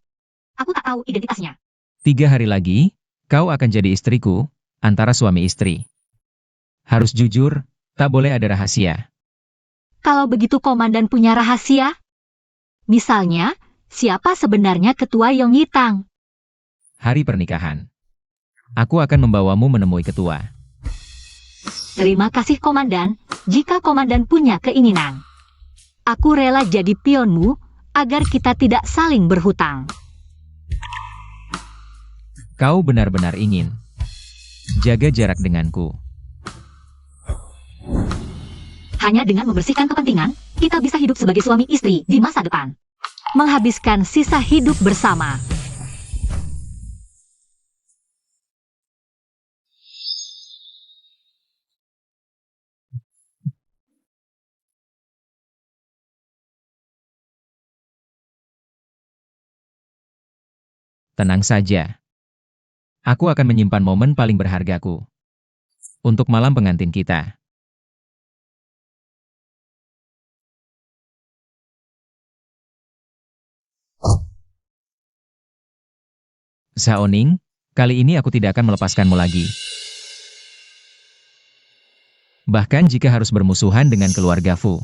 Speaker 1: Aku tak tahu identitasnya.
Speaker 4: 3 hari lagi, kau akan jadi istriku, antara suami istri. Harus jujur, tak boleh ada rahasia.
Speaker 1: Kalau begitu komandan punya rahasia? Misalnya, siapa sebenarnya ketua Yong Yitang?
Speaker 4: Hari pernikahan. Aku akan membawamu menemui ketua.
Speaker 1: Terima kasih komandan, jika komandan punya keinginan. Aku rela jadi pionmu, agar kita tidak saling berhutang.
Speaker 4: Kau benar-benar ingin jaga jarak denganku.
Speaker 1: Hanya dengan membersihkan kepentingan, kita bisa hidup sebagai suami istri di masa depan. Menghabiskan sisa hidup bersama.
Speaker 4: Tenang saja. Aku akan menyimpan momen paling berhargaku. Untuk malam pengantin kita. Xiaoning, kali ini aku tidak akan melepaskanmu lagi. Bahkan jika harus bermusuhan dengan keluarga Fu.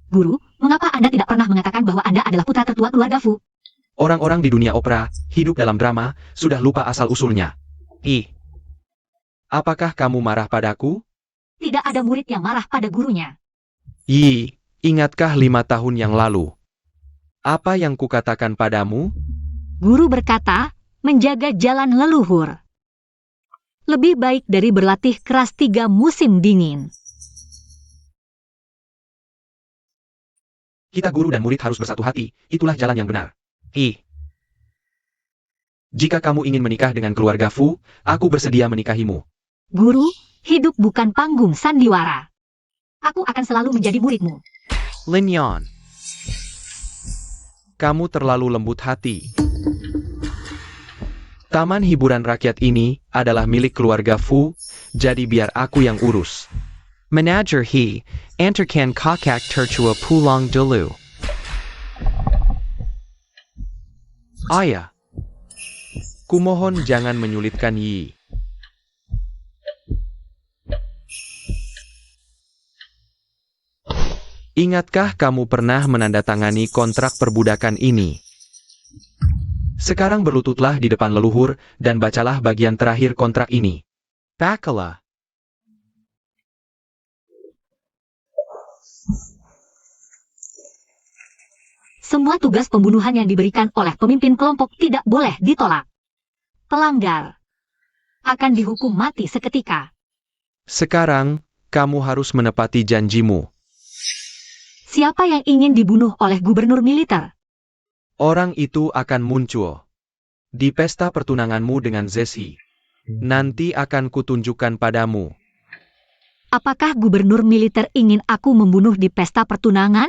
Speaker 1: Guru, mengapa Anda tidak pernah mengatakan bahwa Anda adalah putra tertua keluarga Fu?
Speaker 3: Orang-orang di dunia opera, hidup dalam drama, sudah lupa asal-usulnya. Apakah kamu marah padaku?
Speaker 1: Tidak ada murid yang marah pada gurunya.
Speaker 3: Yi, ingatkah 5 tahun yang lalu? Apa yang kukatakan padamu?
Speaker 1: Guru berkata, menjaga jalan leluhur. Lebih baik dari berlatih keras 3 musim dingin.
Speaker 3: Kita guru dan murid harus bersatu hati, itulah jalan yang benar. Hi. Jika kamu ingin menikah dengan keluarga Fu, aku bersedia menikahimu.
Speaker 1: Guru, hidup bukan panggung sandiwara. Aku akan selalu menjadi muridmu.
Speaker 3: Lin Yan. Kamu terlalu lembut hati. Taman hiburan rakyat ini adalah milik keluarga Fu, jadi biar aku yang urus. Manager He, Anterkan Kakak Tertua Pulang dulu. Ayah. Kumohon jangan menyulitkan Yi. Ingatkah kamu pernah menandatangani kontrak perbudakan ini? Sekarang berlututlah di depan leluhur dan bacalah bagian terakhir kontrak ini. Pakala.
Speaker 1: Semua tugas pembunuhan yang diberikan oleh pemimpin kelompok tidak boleh ditolak. Pelanggar akan dihukum mati seketika.
Speaker 3: Sekarang, kamu harus menepati janjimu.
Speaker 1: Siapa yang ingin dibunuh oleh gubernur militer?
Speaker 3: Orang itu akan muncul di pesta pertunanganmu dengan Zeshi. Nanti akan kutunjukkan padamu.
Speaker 1: Apakah gubernur militer ingin aku membunuh di pesta pertunangan?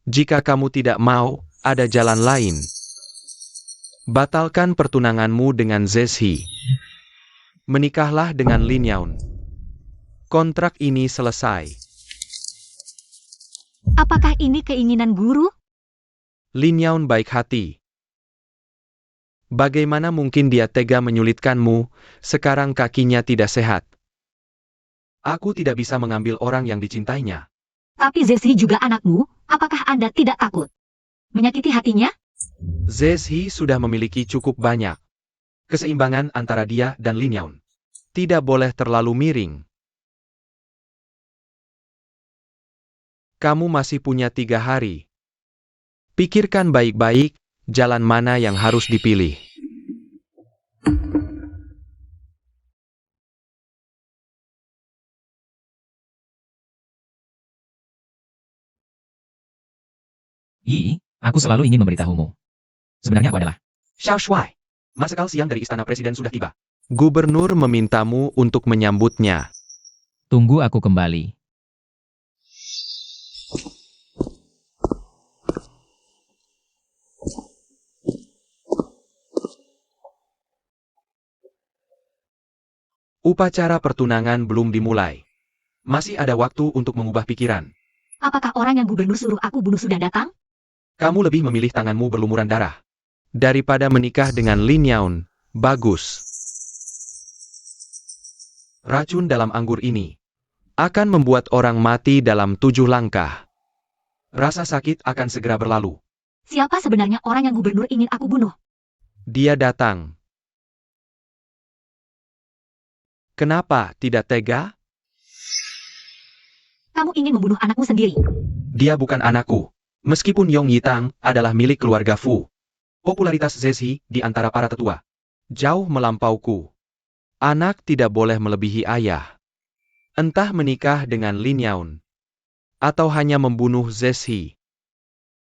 Speaker 3: Jika kamu tidak mau, ada jalan lain. Batalkan pertunanganmu dengan Zeshi. Menikahlah dengan Lin Yaun. Kontrak ini selesai.
Speaker 1: Apakah ini keinginan guru?
Speaker 3: Lin Yaun baik hati. Bagaimana mungkin dia tega menyulitkanmu, sekarang kakinya tidak sehat. Aku tidak bisa mengambil orang yang dicintainya.
Speaker 1: Tapi Zeshi juga anakmu, apakah Anda tidak takut menyakiti hatinya?
Speaker 3: Zeshi sudah memiliki cukup banyak. Keseimbangan antara dia dan Lin Yaun. Tidak boleh terlalu miring. Kamu masih punya 3 hari. Pikirkan baik-baik, jalan mana yang harus dipilih.
Speaker 4: Yi, aku selalu ingin memberitahumu. Sebenarnya aku adalah
Speaker 3: Xiao Shuai. Marsekal siang dari istana presiden sudah tiba. Gubernur memintamu untuk menyambutnya.
Speaker 4: Tunggu aku kembali.
Speaker 3: Upacara pertunangan belum dimulai. Masih ada waktu untuk mengubah pikiran.
Speaker 1: Apakah orang yang gubernur suruh aku bunuh sudah datang?
Speaker 3: Kamu lebih memilih tanganmu berlumuran darah. Daripada menikah dengan Lin Yaun, bagus. Racun dalam anggur ini akan membuat orang mati dalam 7 langkah. Rasa sakit akan segera berlalu.
Speaker 1: Siapa sebenarnya orang yang gubernur ingin aku bunuh?
Speaker 3: Dia datang. Kenapa tidak tega?
Speaker 1: Kamu ingin membunuh anakmu sendiri.
Speaker 3: Dia bukan anakku. Meskipun Yong Yitang adalah milik keluarga Fu. Popularitas Zeshi di antara para tetua jauh melampauku. Anak tidak boleh melebihi ayah. Entah menikah dengan Lin Yaun, atau hanya membunuh Zeshi.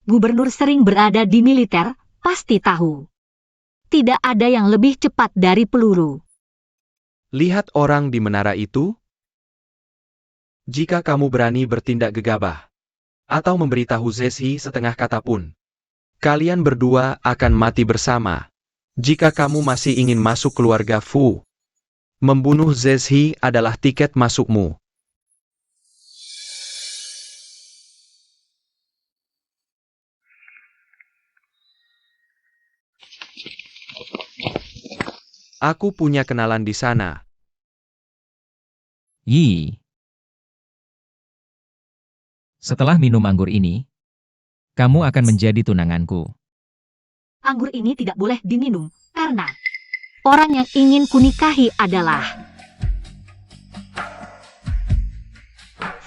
Speaker 1: Gubernur sering berada di militer, pasti tahu. Tidak ada yang lebih cepat dari peluru.
Speaker 3: Lihat orang di menara itu. Jika kamu berani bertindak gegabah, atau memberitahu Zeshi setengah kata pun, kalian berdua akan mati bersama. Jika kamu masih ingin masuk keluarga Fu, membunuh Zeshi adalah tiket masukmu. Aku punya kenalan di sana.
Speaker 4: Yi. Setelah minum anggur ini, kamu akan menjadi tunanganku.
Speaker 1: Anggur ini tidak boleh diminum, karena orang yang ingin kunikahi adalah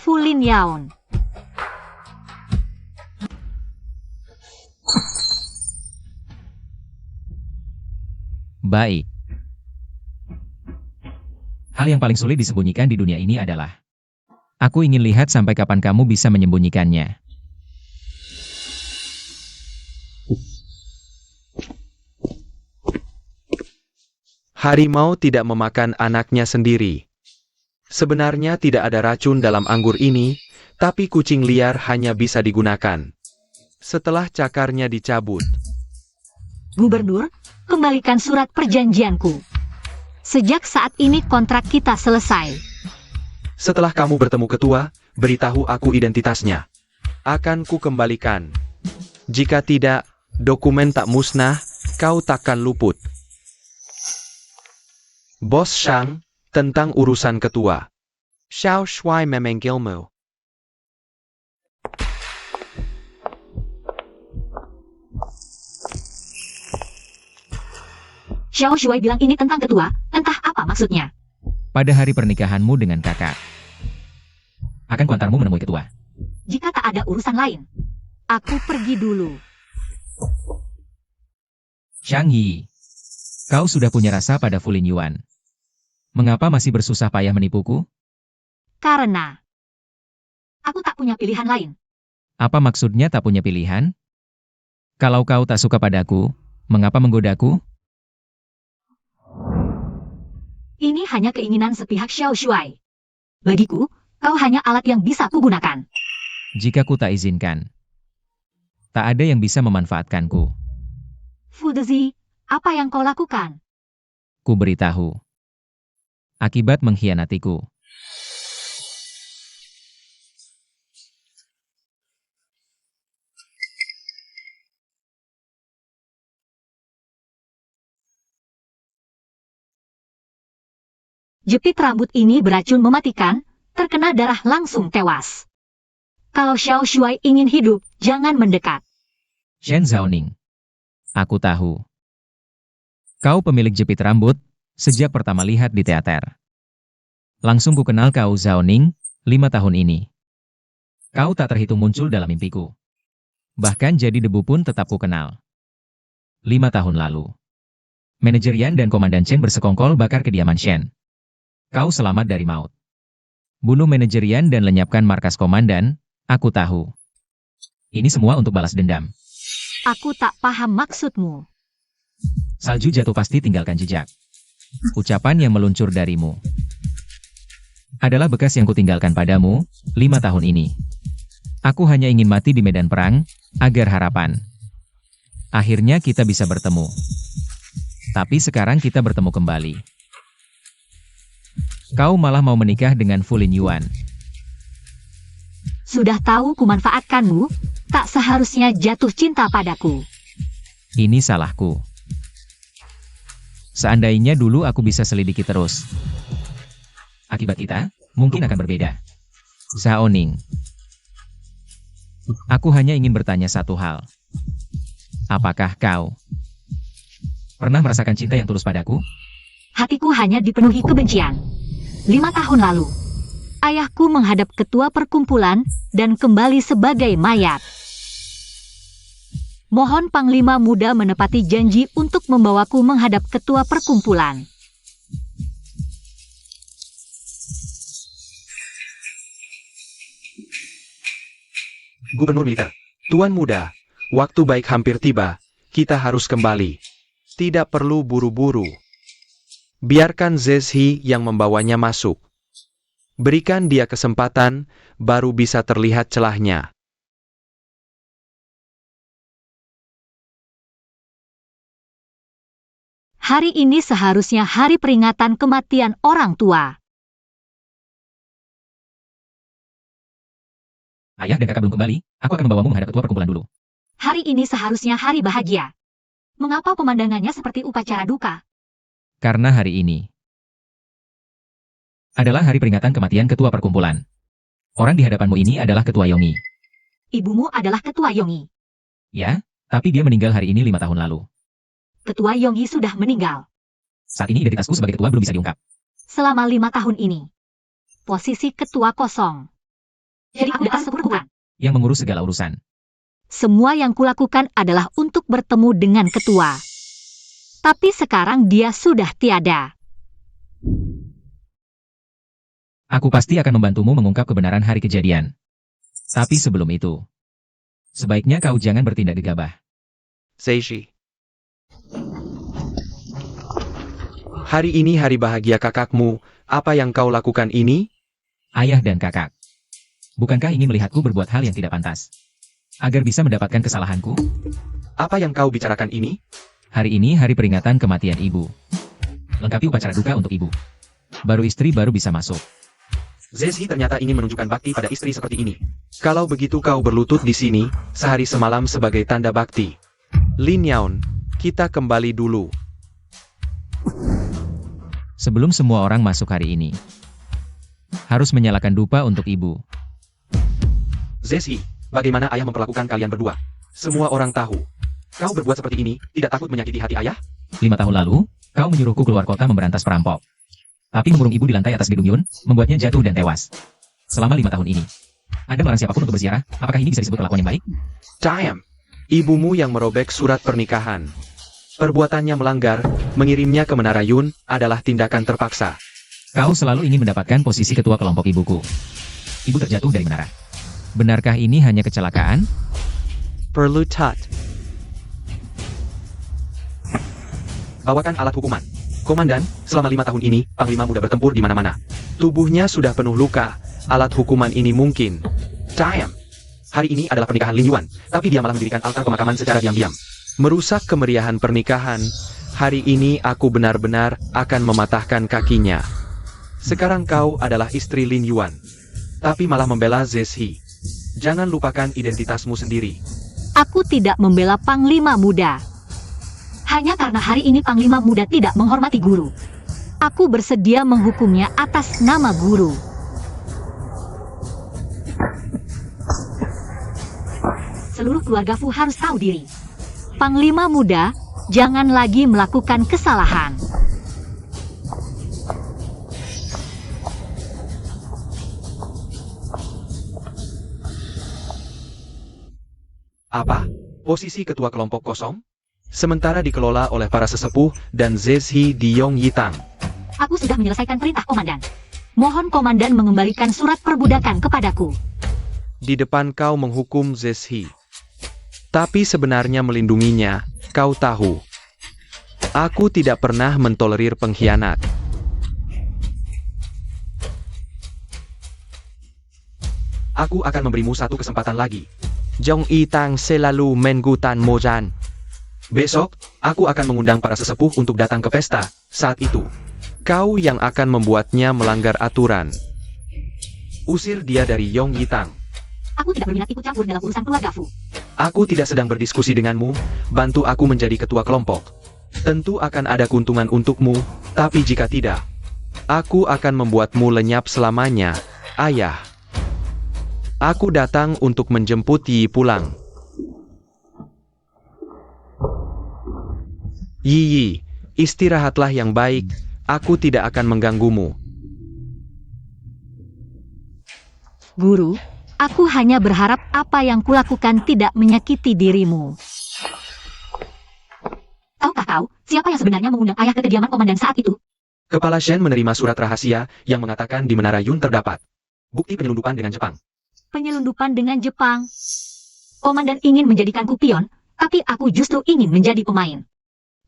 Speaker 1: Fu Lin Yaon.
Speaker 4: Baik. Hal yang paling sulit disembunyikan di dunia ini adalah, aku ingin lihat sampai kapan kamu bisa menyembunyikannya.
Speaker 3: Harimau tidak memakan anaknya sendiri. Sebenarnya tidak ada racun dalam anggur ini, tapi kucing liar hanya bisa digunakan setelah cakarnya dicabut.
Speaker 1: Gubernur, kembalikan surat perjanjianku. Sejak saat ini kontrak kita selesai.
Speaker 3: Setelah kamu bertemu ketua, beritahu aku identitasnya. Akan ku kembalikan. Jika tidak, dokumen tak musnah, kau takkan luput. Bos Shang, tentang urusan ketua. Xiao Shui memanggilmu.
Speaker 1: Xiao Shui bilang ini tentang ketua, entah apa maksudnya.
Speaker 4: Pada hari pernikahanmu dengan kakak, akan kuantarmu menemui ketua.
Speaker 1: Jika tak ada urusan lain, aku pergi dulu.
Speaker 4: Shang Yi, kau sudah punya rasa pada Fu Lin Yuan. Mengapa masih bersusah payah menipuku?
Speaker 1: Karena aku tak punya pilihan lain.
Speaker 4: Apa maksudnya tak punya pilihan? Kalau kau tak suka padaku, mengapa menggodaku?
Speaker 1: Ini hanya keinginan sepihak Xiao Shui. Bagiku, kau hanya alat yang bisa kugunakan.
Speaker 4: Jika ku tak izinkan, tak ada yang bisa memanfaatkanku.
Speaker 1: Fu Dezi, apa yang kau lakukan?
Speaker 4: Ku beritahu. Akibat mengkhianatiku.
Speaker 1: Jepit rambut ini beracun mematikan, terkena darah langsung tewas. Kalau Xiao Shui ingin hidup, jangan mendekat.
Speaker 4: Shen Zaoning. Aku tahu. Kau pemilik jepit rambut, sejak pertama lihat di teater. Langsung ku kenal kau Zaoning, 5 tahun ini. Kau tak terhitung muncul dalam mimpiku. Bahkan jadi debu pun tetap ku kenal. 5 tahun lalu. Manajer Yan dan Komandan Chen bersekongkol bakar kediaman Shen. Kau selamat dari maut. Bunuh manajer Yan dan lenyapkan markas komandan, aku tahu. Ini semua untuk balas dendam.
Speaker 1: Aku tak paham maksudmu.
Speaker 4: Salju jatuh pasti tinggalkan jejak. Ucapan yang meluncur darimu adalah bekas yang kutinggalkan padamu, 5 tahun ini. Aku hanya ingin mati di medan perang, agar harapan. Akhirnya kita bisa bertemu. Tapi sekarang kita bertemu kembali. Kau malah mau menikah dengan Fu Lin Yuan.
Speaker 1: Sudah tahu kumanfaatkanmu, tak seharusnya jatuh cinta padaku.
Speaker 4: Ini salahku. Seandainya dulu aku bisa selidiki terus. Akibat kita, mungkin akan berbeda. Zaoning. Aku hanya ingin bertanya satu hal. Apakah kau pernah merasakan cinta yang tulus padaku?
Speaker 1: Hatiku hanya dipenuhi kebencian. 5 tahun lalu, ayahku menghadap ketua perkumpulan dan kembali sebagai mayat. Mohon Panglima Muda menepati janji untuk membawaku menghadap ketua perkumpulan.
Speaker 3: Gubernur Militer, Tuan Muda, waktu baik hampir tiba, kita harus kembali. Tidak perlu buru-buru. Biarkan Zezhi yang membawanya masuk. Berikan dia kesempatan, baru bisa terlihat celahnya.
Speaker 1: Hari ini seharusnya hari peringatan kematian orang tua.
Speaker 4: Ayah dan kakak belum kembali, aku akan membawamu menghadap ketua perkumpulan dulu.
Speaker 1: Hari ini seharusnya hari bahagia. Mengapa pemandangannya seperti upacara duka?
Speaker 4: Karena hari ini adalah hari peringatan kematian ketua perkumpulan. Orang di hadapanmu ini adalah ketua Yongi.
Speaker 1: Ibumu adalah ketua Yongi.
Speaker 4: Ya, tapi dia meninggal hari ini 5 tahun lalu.
Speaker 1: Ketua Yongi sudah meninggal.
Speaker 4: Saat ini identitasku sebagai ketua belum bisa diungkap.
Speaker 1: Selama 5 tahun ini, posisi ketua kosong. Jadi aku dapat 10 bulan.
Speaker 4: Yang mengurus segala urusan.
Speaker 1: Semua yang kulakukan adalah untuk bertemu dengan ketua. Tapi sekarang dia sudah tiada.
Speaker 4: Aku pasti akan membantumu mengungkap kebenaran hari kejadian. Tapi sebelum itu, sebaiknya kau jangan bertindak gegabah.
Speaker 3: Seishi. Hari ini hari bahagia kakakmu, apa yang kau lakukan ini?
Speaker 4: Ayah dan kakak, bukankah ingin melihatku berbuat hal yang tidak pantas? Agar bisa mendapatkan kesalahanku?
Speaker 3: Apa yang kau bicarakan ini?
Speaker 4: Hari ini hari peringatan kematian ibu. Lengkapi upacara duka untuk ibu. Baru istri baru bisa masuk.
Speaker 3: Zeshi ternyata ingin menunjukkan bakti pada istri seperti ini. Kalau begitu kau berlutut di sini, sehari semalam sebagai tanda bakti. Lin Yaun, kita kembali dulu.
Speaker 4: Sebelum semua orang masuk hari ini, harus menyalakan dupa untuk ibu.
Speaker 3: Zeshi, bagaimana ayah memperlakukan kalian berdua? Semua orang tahu. Kau berbuat seperti ini, tidak takut menyakiti hati ayah?
Speaker 4: 5 tahun lalu, kau menyuruhku keluar kota memberantas perampok. Tapi mengurung ibu di lantai atas gedung Yun, membuatnya jatuh dan tewas. Selama 5 tahun ini, Anda melarang siapapun untuk berziarah, apakah ini bisa disebut kelakuan yang baik?
Speaker 3: Damn, ibumu yang merobek surat pernikahan. Perbuatannya melanggar, mengirimnya ke Menara Yun, adalah tindakan terpaksa.
Speaker 4: Kau selalu ingin mendapatkan posisi ketua kelompok ibuku. Ibu terjatuh dari menara. Benarkah ini hanya kecelakaan?
Speaker 3: Perlu tat. Bawakan alat hukuman. Komandan, selama 5 tahun ini, Panglima muda bertempur di mana-mana. Tubuhnya sudah penuh luka. Alat hukuman ini mungkin. Damn. Hari ini adalah pernikahan Lin Yuan, tapi dia malah mendirikan altar pemakaman secara diam-diam. Merusak kemeriahan pernikahan. Hari ini aku benar-benar akan mematahkan kakinya. Sekarang kau adalah istri Lin Yuan, tapi malah membela Zeshi. Jangan lupakan identitasmu sendiri.
Speaker 1: Aku tidak membela Panglima Muda. Hanya karena hari ini Panglima Muda tidak menghormati guru. Aku bersedia menghukumnya atas nama guru. Seluruh keluarga Fu harus tahu diri. Panglima Muda, jangan lagi melakukan kesalahan.
Speaker 3: Apa? Posisi ketua kelompok kosong? Sementara dikelola oleh para sesepuh dan Zeshi di Yongyitang.
Speaker 1: Aku sudah menyelesaikan perintah komandan. Mohon komandan mengembalikan surat perbudakan kepadaku.
Speaker 3: Di depan kau menghukum Zeshi. Tapi sebenarnya melindunginya, kau tahu. Aku tidak pernah mentolerir pengkhianat. Aku akan memberimu satu kesempatan lagi. Yongyitang selalu menggutan mojan. Besok, aku akan mengundang para sesepuh untuk datang ke pesta. Saat itu, kau yang akan membuatnya melanggar aturan. Usir dia dari Yongyitang.
Speaker 1: Aku tidak berminat ikut campur dalam urusan keluarga Fu.
Speaker 3: Aku tidak sedang berdiskusi denganmu, bantu aku menjadi ketua kelompok. Tentu akan ada keuntungan untukmu, tapi jika tidak, aku akan membuatmu lenyap selamanya, ayah. Aku datang untuk menjemput Yi pulang. Yi, istirahatlah yang baik, aku tidak akan mengganggumu.
Speaker 1: Guru, aku hanya berharap apa yang kulakukan tidak menyakiti dirimu. Tahukah kau, siapa yang sebenarnya mengundang ayah ke kediaman komandan saat itu?
Speaker 3: Kepala Shen menerima surat rahasia yang mengatakan di Menara Yun terdapat bukti penyelundupan dengan Jepang.
Speaker 1: Penyelundupan dengan Jepang. Komandan ingin menjadikanku pion, tapi aku justru ingin menjadi pemain.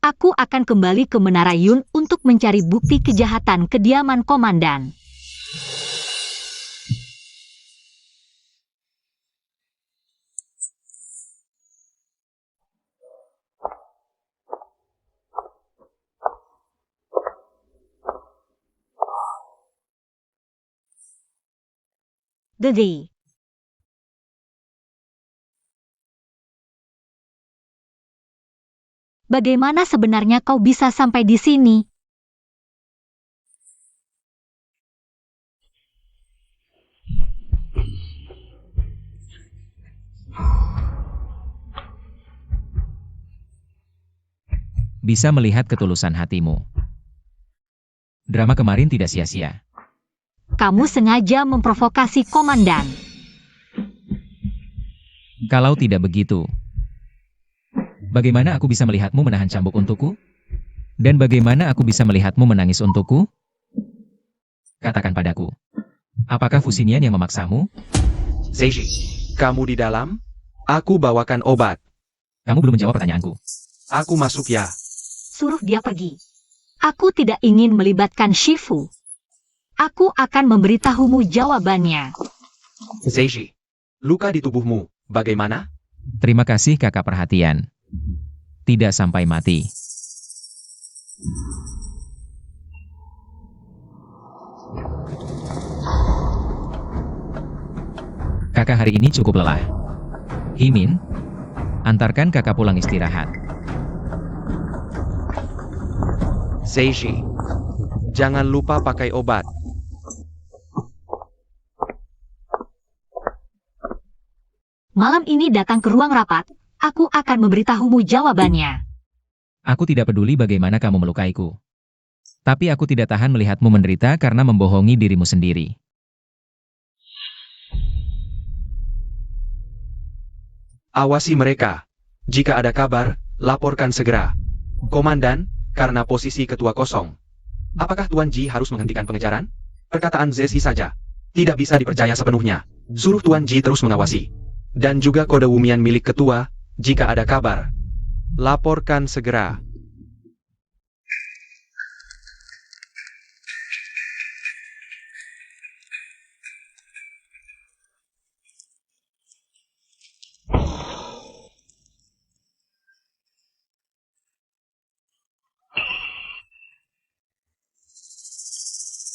Speaker 1: Aku akan kembali ke Menara Yun untuk mencari bukti kejahatan kediaman komandan. Dedi. Bagaimana sebenarnya kau bisa sampai di sini?
Speaker 4: Bisa melihat ketulusan hatimu. Drama kemarin tidak sia-sia.
Speaker 1: Kamu sengaja memprovokasi komandan.
Speaker 4: Kalau tidak begitu, bagaimana aku bisa melihatmu menahan cambuk untukku? Dan bagaimana aku bisa melihatmu menangis untukku? Katakan padaku, apakah Fusinian yang memaksamu?
Speaker 3: Zeiji, kamu di dalam? Aku bawakan obat.
Speaker 4: Kamu belum menjawab pertanyaanku.
Speaker 3: Aku masuk ya.
Speaker 1: Suruh dia pergi. Aku tidak ingin melibatkan Shifu. Aku akan memberitahumu jawabannya.
Speaker 3: Zeiji, luka di tubuhmu, bagaimana?
Speaker 4: Terima kasih kakak perhatian. Tidak sampai mati. Kakak hari ini cukup lelah. Himin, antarkan kakak pulang istirahat.
Speaker 3: Zeiji, jangan lupa pakai obat.
Speaker 1: Malam ini datang ke ruang rapat. Aku akan memberitahumu jawabannya.
Speaker 4: Aku tidak peduli bagaimana kamu melukaiku. Tapi aku tidak tahan melihatmu menderita karena membohongi dirimu sendiri.
Speaker 3: Awasi mereka. Jika ada kabar, laporkan segera. Komandan, karena posisi ketua kosong. Apakah Tuan Ji harus menghentikan pengejaran? Perkataan Zeshi saja. Tidak bisa dipercaya sepenuhnya. Suruh Tuan Ji terus mengawasi. Dan juga kode wumian milik ketua, jika ada kabar. Laporkan segera.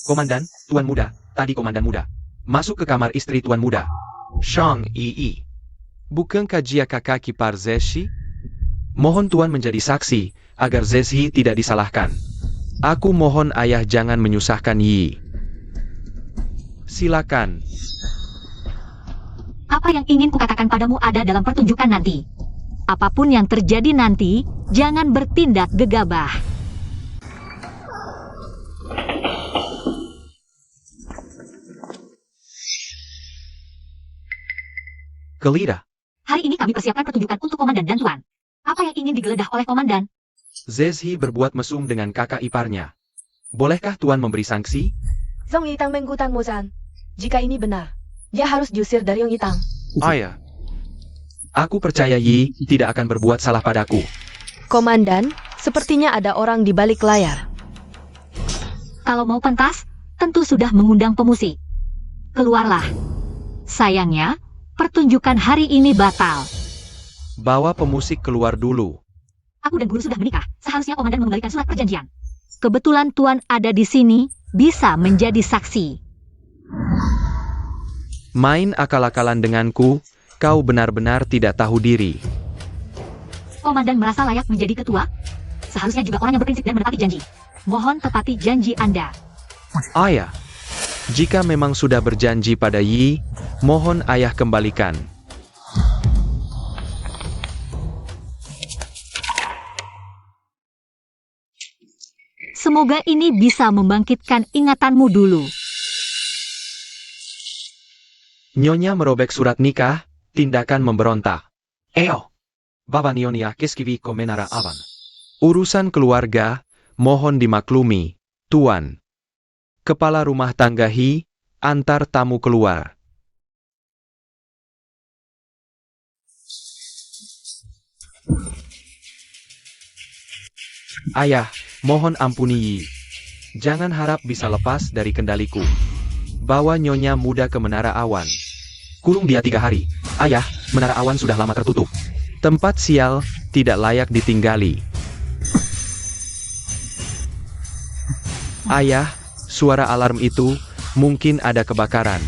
Speaker 3: Komandan, Tuan Muda, tadi Komandan Muda. Masuk ke kamar istri Tuan Muda. Shang Yi. Bukankah dia kakak ipar Zeshi? Mohon Tuan menjadi saksi, agar Zeshi tidak disalahkan. Aku mohon ayah jangan menyusahkan Yi. Silakan.
Speaker 1: Apa yang ingin kukatakan padamu ada dalam pertunjukan nanti. Apapun yang terjadi nanti, jangan bertindak gegabah.
Speaker 3: Kelida.
Speaker 1: Hari ini kami persiapkan pertunjukan untuk komandan dan tuan. Apa yang ingin digeledah oleh komandan?
Speaker 3: Zeshi berbuat mesum dengan kakak iparnya. Bolehkah Tuan memberi sanksi?
Speaker 2: Zong Yitang menggutang Mozan. Jika ini benar, dia harus diusir dari Yong Yitang.
Speaker 3: Ayah. Aku percaya Yi tidak akan berbuat salah padaku.
Speaker 2: Komandan, sepertinya ada orang di balik layar.
Speaker 1: Kalau mau pentas, tentu sudah mengundang pemusik. Keluarlah. Sayangnya, pertunjukan hari ini batal.
Speaker 3: Bawa pemusik keluar dulu.
Speaker 1: Aku dan guru sudah menikah. Seharusnya komandan mengembalikan surat perjanjian. Kebetulan tuan ada di sini, bisa menjadi saksi.
Speaker 3: Main akal-akalan denganku, kau benar-benar tidak tahu diri.
Speaker 1: Komandan merasa layak menjadi ketua? Seharusnya juga orang yang berprinsip dan menepati janji. Mohon tepati janji Anda.
Speaker 3: Ayah, jika memang sudah berjanji pada Yi, mohon ayah kembalikan.
Speaker 1: Semoga ini bisa membangkitkan ingatanmu dulu.
Speaker 3: Nyonya merobek surat nikah, tindakan memberontak. Eo, Baba Nyonya Keskivi Komenara Avan. Urusan keluarga, mohon dimaklumi, Tuan. Kepala rumah tangga Hi, antar tamu keluar. Ayah, mohon ampuni Yi. Jangan harap bisa lepas dari kendaliku. Bawa Nyonya Muda ke Menara Awan. Kurung dia 3 hari. Ayah, Menara Awan sudah lama tertutup. Tempat sial, tidak layak ditinggali. Ayah, suara alarm itu, mungkin ada kebakaran.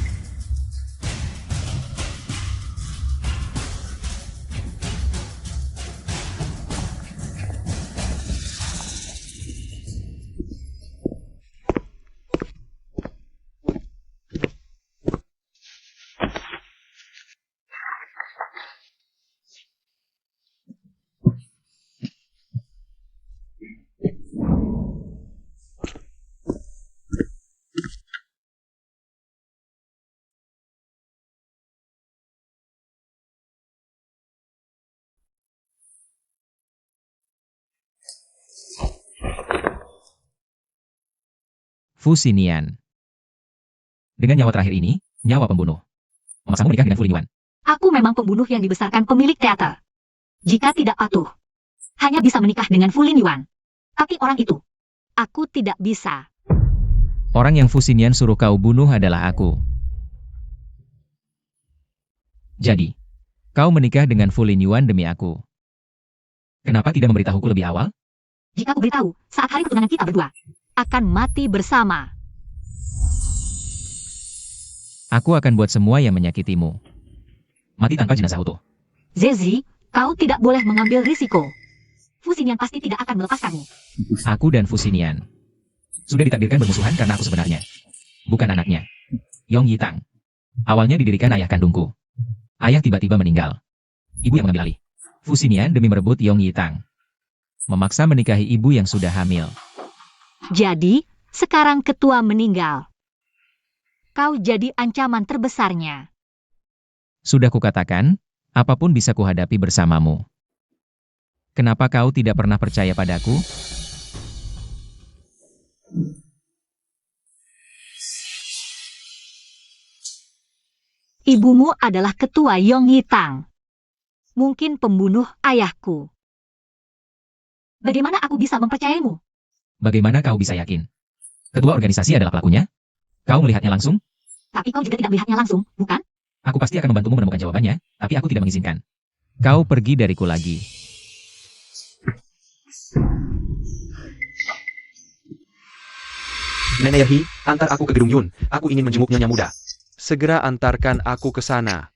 Speaker 4: Fu Xinian. Dengan nyawa terakhir ini, nyawa pembunuh. Memaksamu menikah dengan Fu Linyuan.
Speaker 1: Aku memang pembunuh yang dibesarkan pemilik teater. Jika tidak patuh, hanya bisa menikah dengan Fu Linyuan. Tapi orang itu, aku tidak bisa.
Speaker 4: Orang yang Fu Xinian suruh kau bunuh adalah aku. Jadi, kau menikah dengan Fu Linyuan demi aku. Kenapa tidak memberitahuku lebih awal?
Speaker 1: Jika aku beritahu, saat hari pertunangan kita berdua, akan mati bersama.
Speaker 4: Aku akan buat semua yang menyakitimu. Mati tanpa jenazah utuh.
Speaker 1: Zezi, kau tidak boleh mengambil risiko. Fu Xinian pasti tidak akan melepaskanmu.
Speaker 4: Aku dan Fu Xinian sudah ditakdirkan bermusuhan karena aku sebenarnya bukan anaknya. Yong Yitang. Awalnya didirikan ayah kandungku. Ayah tiba-tiba meninggal. Ibu yang mengambil alih. Fu Xinian demi merebut Yong Yitang memaksa menikahi ibu yang sudah hamil.
Speaker 1: Jadi, sekarang ketua meninggal. Kau jadi ancaman terbesarnya.
Speaker 4: Sudah kukatakan, apapun bisa kuhadapi bersamamu. Kenapa kau tidak pernah percaya padaku?
Speaker 1: Ibumu adalah ketua Yong Yitang. Mungkin pembunuh ayahku. Bagaimana aku bisa mempercayaimu?
Speaker 4: Bagaimana kau bisa yakin? Ketua organisasi adalah pelakunya? Kau melihatnya langsung?
Speaker 1: Tapi kau juga tidak melihatnya langsung, bukan?
Speaker 4: Aku pasti akan membantumu menemukan jawabannya, tapi aku tidak mengizinkan. Kau pergi dariku lagi.
Speaker 3: Nenek Yahi, antar aku ke gedung Yun. Aku ingin menjenguk Nyonya Muda. Segera antarkan aku ke sana.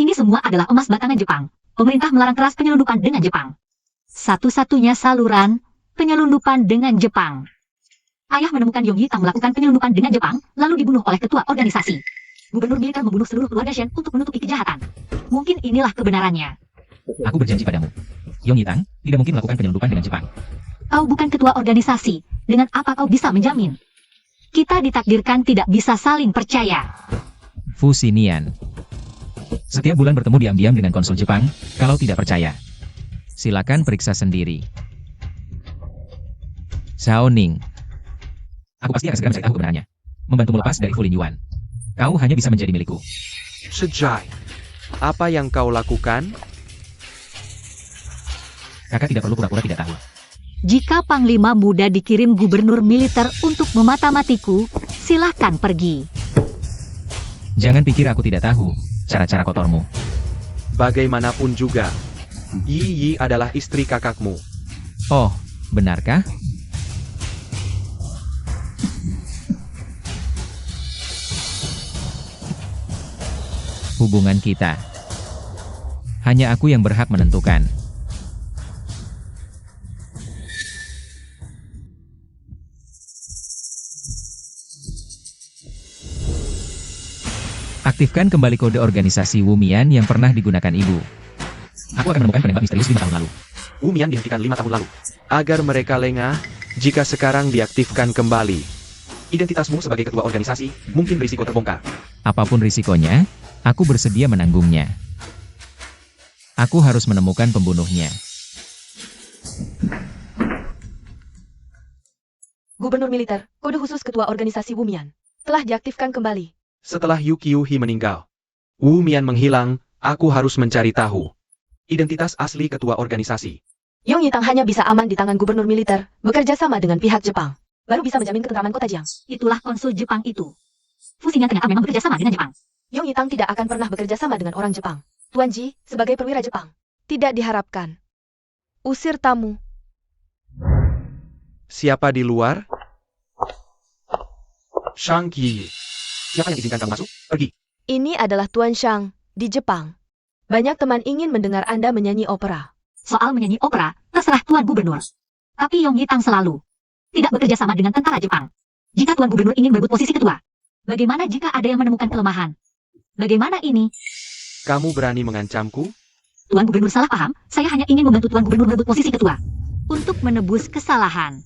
Speaker 1: Ini semua adalah emas batangan Jepang. Pemerintah melarang keras penyelundupan dengan Jepang. Satu-satunya saluran penyelundupan dengan Jepang. Ayah menemukan Yong Yitang melakukan penyelundupan dengan Jepang, lalu dibunuh oleh ketua organisasi. Gubernur militer membunuh seluruh keluarga Shen untuk menutupi kejahatan. Mungkin inilah kebenarannya.
Speaker 4: Aku berjanji padamu. Yong Yitang tidak mungkin melakukan penyelundupan dengan Jepang.
Speaker 1: Kau bukan ketua organisasi. Dengan apa kau bisa menjamin? Kita ditakdirkan tidak bisa saling percaya.
Speaker 4: Fu Xinian. Setiap bulan bertemu diam-diam dengan konsul Jepang, kalau tidak percaya. Silakan periksa sendiri. Xiao Ning. Aku pasti akan segera mencari tahu kebenarannya. Membantu melepas dari Fu Linyuan. Kau hanya bisa menjadi milikku.
Speaker 3: Sejai, apa yang kau lakukan?
Speaker 4: Kakak tidak perlu pura-pura tidak tahu.
Speaker 1: Jika Panglima Muda dikirim gubernur militer untuk memata-matiku, silahkan pergi.
Speaker 4: Jangan pikir aku tidak tahu cara-cara kotormu.
Speaker 3: Bagaimanapun juga, Yi Yi adalah istri kakakmu.
Speaker 4: Oh, benarkah? Hubungan kita. Hanya aku yang berhak menentukan. Aktifkan kembali kode organisasi Wumian yang pernah digunakan ibu. Aku akan menemukan penembak misterius 5 tahun lalu.
Speaker 3: Wu Mian dihentikan 5 tahun lalu. Agar mereka lengah, jika sekarang diaktifkan kembali. Identitasmu sebagai ketua organisasi, mungkin berisiko terbongkar.
Speaker 4: Apapun risikonya, aku bersedia menanggungnya. Aku harus menemukan pembunuhnya.
Speaker 2: Gubernur militer, kode khusus ketua organisasi Wumian telah diaktifkan kembali.
Speaker 3: Setelah Yu Qiuhi meninggal, Wu Mian menghilang, aku harus mencari tahu identitas asli ketua organisasi.
Speaker 2: Yong Yitang hanya bisa aman di tangan gubernur militer, bekerja sama dengan pihak Jepang. Baru bisa menjamin ketentraman kota Jiang.
Speaker 1: Itulah konsul Jepang itu. Fu Xinian ternyata memang bekerja sama dengan Jepang.
Speaker 2: Yong Yitang tidak akan pernah bekerja sama dengan orang Jepang. Tuan Ji, sebagai perwira Jepang, tidak diharapkan. Usir tamu.
Speaker 3: Siapa di luar? Shang Qi. Siapa yang izinkan kamu masuk? Pergi.
Speaker 2: Ini adalah Tuan Shang, di Jepang. Banyak teman ingin mendengar Anda menyanyi opera.
Speaker 1: Soal menyanyi opera, terserah Tuan Gubernur. Tapi Yong Yitang selalu tidak bekerja sama dengan tentara Jepang. Jika Tuan Gubernur ingin merebut posisi ketua, bagaimana jika ada yang menemukan kelemahan? Bagaimana ini?
Speaker 3: Kamu berani mengancamku?
Speaker 1: Tuan Gubernur salah paham, saya hanya ingin membantu Tuan Gubernur merebut posisi ketua. Untuk menebus kesalahan.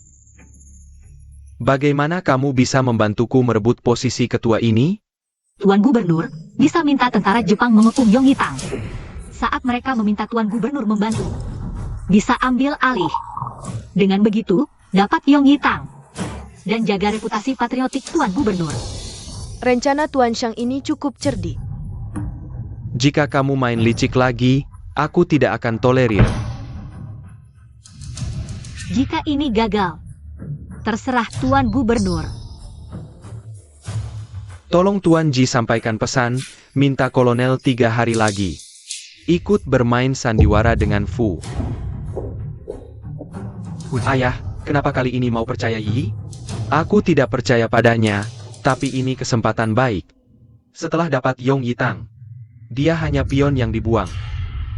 Speaker 3: Bagaimana kamu bisa membantuku merebut posisi ketua ini?
Speaker 1: Tuan Gubernur bisa minta tentara Jepang mengepung Yongyitang. Saat mereka meminta Tuan Gubernur membantu, bisa ambil alih. Dengan begitu, dapat Yongyitang dan jaga reputasi patriotik Tuan Gubernur.
Speaker 2: Rencana Tuan Shang ini cukup cerdik.
Speaker 3: Jika kamu main licik lagi, aku tidak akan tolerir.
Speaker 1: Jika ini gagal, terserah Tuan Gubernur.
Speaker 3: Tolong Tuan Ji sampaikan pesan, minta kolonel 3 hari lagi. Ikut bermain sandiwara dengan Fu. Ayah, kenapa kali ini mau percaya Yi? Aku tidak percaya padanya, tapi ini kesempatan baik. Setelah dapat Yongyitang, dia hanya pion yang dibuang.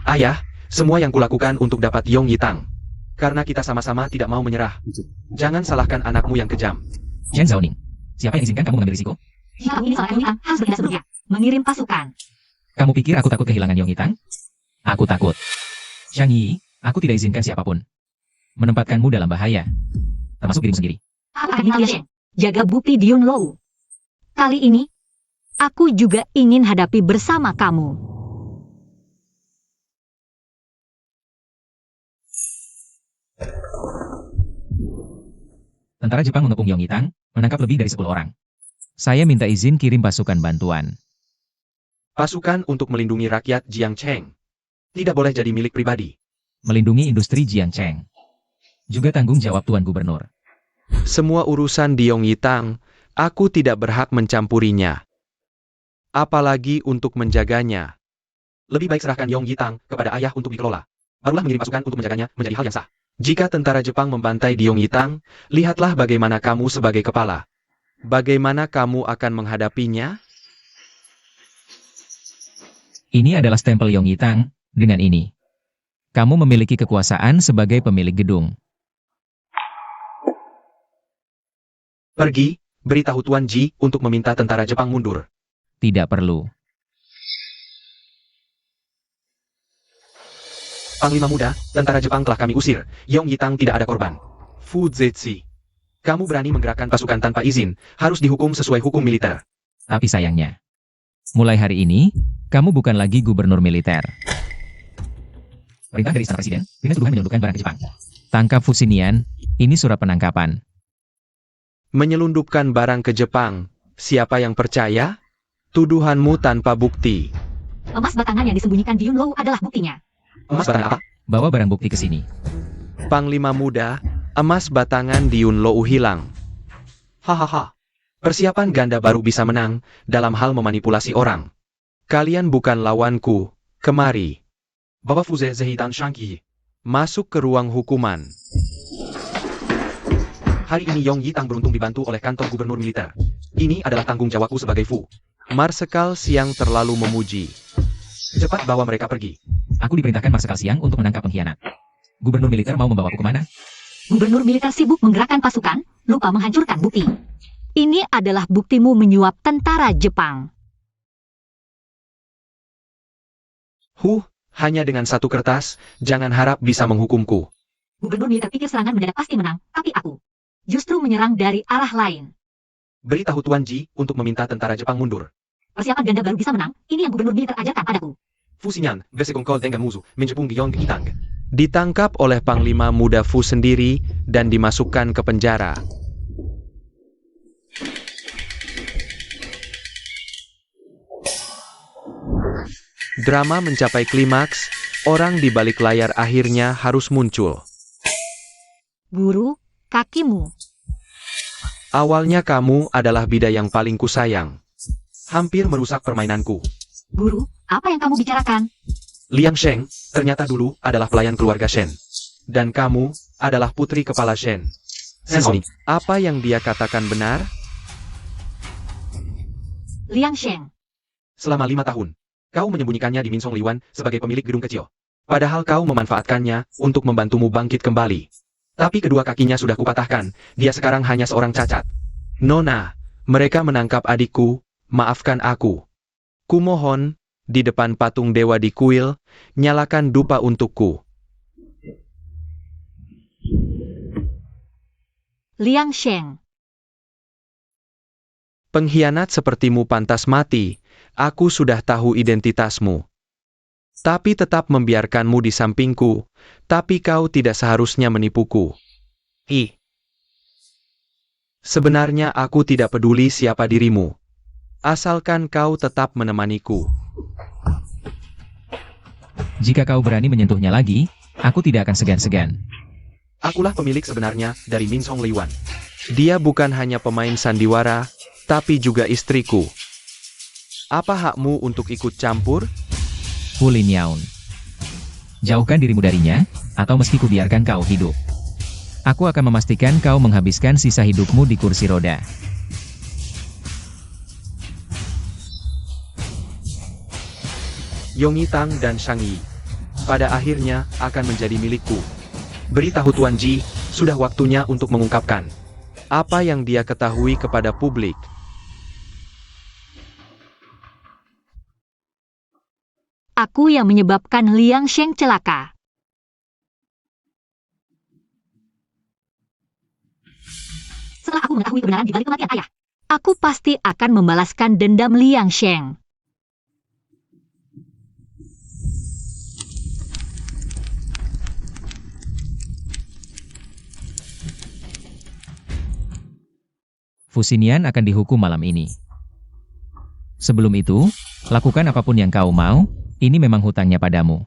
Speaker 3: Ayah, semua yang kulakukan untuk dapat Yongyitang. Karena kita sama-sama tidak mau menyerah. Jangan salahkan anakmu yang kejam.
Speaker 4: Shen Zaoning, siapa yang izinkan kamu mengambil risiko?
Speaker 1: Jika kamu ingin soal Yongyitang, harus bertindak sebelumnya. Mengirim pasukan.
Speaker 4: Kamu pikir aku takut kehilangan Yongyitang? Aku takut. Shang Yi, aku tidak izinkan siapapun menempatkanmu dalam bahaya, termasuk dirimu sendiri.
Speaker 1: Apa yang kalian Shen? Jaga bukti di Yunlou. Kali ini, aku juga ingin hadapi bersama kamu.
Speaker 4: Tentara Jepang mengepung Yongyitang, menangkap lebih dari 10 orang. Saya minta izin kirim pasukan bantuan.
Speaker 3: Pasukan untuk melindungi rakyat Jiangcheng. Tidak boleh jadi milik pribadi.
Speaker 4: Melindungi industri Jiangcheng. Juga tanggung jawab Tuan Gubernur.
Speaker 3: Semua urusan di Yongyitang, aku tidak berhak mencampurinya. Apalagi untuk menjaganya. Lebih baik serahkan Yongyitang kepada ayah untuk dikelola. Barulah mengirim pasukan untuk menjaganya menjadi hal yang sah. Jika tentara Jepang membantai di Yongyitang, lihatlah bagaimana kamu sebagai kepala. Bagaimana kamu akan menghadapinya?
Speaker 4: Ini adalah stempel Yongyitang. Dengan ini, kamu memiliki kekuasaan sebagai pemilik gedung.
Speaker 3: Pergi, beritahu Tuan Ji untuk meminta tentara Jepang mundur.
Speaker 4: Tidak perlu.
Speaker 3: Panglima muda, tentara Jepang telah kami usir. Yongyitang tidak ada korban. Fu Zexi, kamu berani menggerakkan pasukan tanpa izin, harus dihukum sesuai hukum militer.
Speaker 4: Tapi sayangnya, mulai hari ini, kamu bukan lagi gubernur militer. Perintah dari Istana Presiden, dengan tuduhan menyelundupkan barang ke Jepang. Tangkap Fu Xinian, ini surat penangkapan.
Speaker 3: Menyelundupkan barang ke Jepang, siapa yang percaya? Tuduhanmu tanpa bukti.
Speaker 1: Emas batangan yang disembunyikan di Yunlou adalah buktinya.
Speaker 3: Emas batang apa?
Speaker 4: Bawa barang bukti ke sini.
Speaker 3: Panglima muda, emas batangan di Yunlou hilang. Hahaha. Persiapan ganda baru bisa menang dalam hal memanipulasi orang. Kalian bukan lawanku, kemari. Bawa Fuze Zehitan Shangqi. Masuk ke ruang hukuman. Hari ini Yongyitang beruntung dibantu oleh kantor gubernur militer. Ini adalah tanggung jawabku sebagai Fu. Marsekal Siang terlalu memuji. Cepat bawa mereka pergi.
Speaker 4: Aku diperintahkan Marsekal Siang untuk menangkap pengkhianat. Gubernur militer mau membawaku kemana?
Speaker 1: Gubernur militer sibuk menggerakkan pasukan, lupa menghancurkan bukti. Ini adalah buktimu menyuap tentara Jepang.
Speaker 3: Hanya dengan satu kertas, jangan harap bisa menghukumku.
Speaker 1: Gubernur militer pikir serangan mendadak pasti menang, tapi aku justru menyerang dari arah lain.
Speaker 3: Beritahu Tuan Ji untuk meminta tentara Jepang mundur.
Speaker 1: Persiapan ganda baru bisa menang, ini yang gubernur militer ajarkan padaku.
Speaker 3: Fu Xinian, Vesekongkol dengan musuh, menjepung Yongyitang. Ditangkap oleh Panglima Muda Fu sendiri dan dimasukkan ke penjara. Drama mencapai klimaks, orang di balik layar akhirnya harus muncul.
Speaker 1: Guru, kakimu.
Speaker 3: Awalnya kamu adalah bidai yang paling kusayang. Hampir merusak permainanku.
Speaker 1: Guru, apa yang kamu bicarakan?
Speaker 3: Liang Sheng, ternyata dulu adalah pelayan keluarga Shen. Dan kamu adalah putri kepala Shen. Sensoni, apa yang dia katakan benar?
Speaker 1: Liang Sheng.
Speaker 3: Selama 5 tahun, kau menyembunyikannya di Minsong Liwan sebagai pemilik gedung kecil. Padahal kau memanfaatkannya untuk membantumu bangkit kembali. Tapi kedua kakinya sudah kupatahkan, dia sekarang hanya seorang cacat. Nona, mereka menangkap adikku, maafkan aku. Kumohon, di depan patung dewa di kuil, nyalakan dupa untukku.
Speaker 1: Liang Sheng.
Speaker 3: Pengkhianat sepertimu pantas mati, aku sudah tahu identitasmu. Tapi tetap membiarkanmu di sampingku, tapi kau tidak seharusnya menipuku. Sebenarnya aku tidak peduli siapa dirimu. Asalkan kau tetap menemaniku.
Speaker 4: Jika kau berani menyentuhnya lagi, aku tidak akan segan-segan.
Speaker 3: Akulah pemilik sebenarnya dari Min Song Liwan. Dia bukan hanya pemain sandiwara, tapi juga istriku. Apa hakmu untuk ikut campur?
Speaker 4: Fu Lin Yaun. Jauhkan dirimu darinya, atau meski kubiarkan kau hidup. Aku akan memastikan kau menghabiskan sisa hidupmu di kursi roda.
Speaker 3: Yong Yitang dan Shang Yi pada akhirnya akan menjadi milikku. Beritahu Tuan Ji, sudah waktunya untuk mengungkapkan apa yang dia ketahui kepada publik.
Speaker 1: Aku yang menyebabkan Liang Sheng celaka. Setelah aku mengetahui kebenaran di balik kematian ayah, aku pasti akan membalaskan dendam Liang Sheng.
Speaker 4: Fu Xinyan akan dihukum malam ini. Sebelum itu, lakukan apapun yang kau mau, ini memang hutangnya padamu.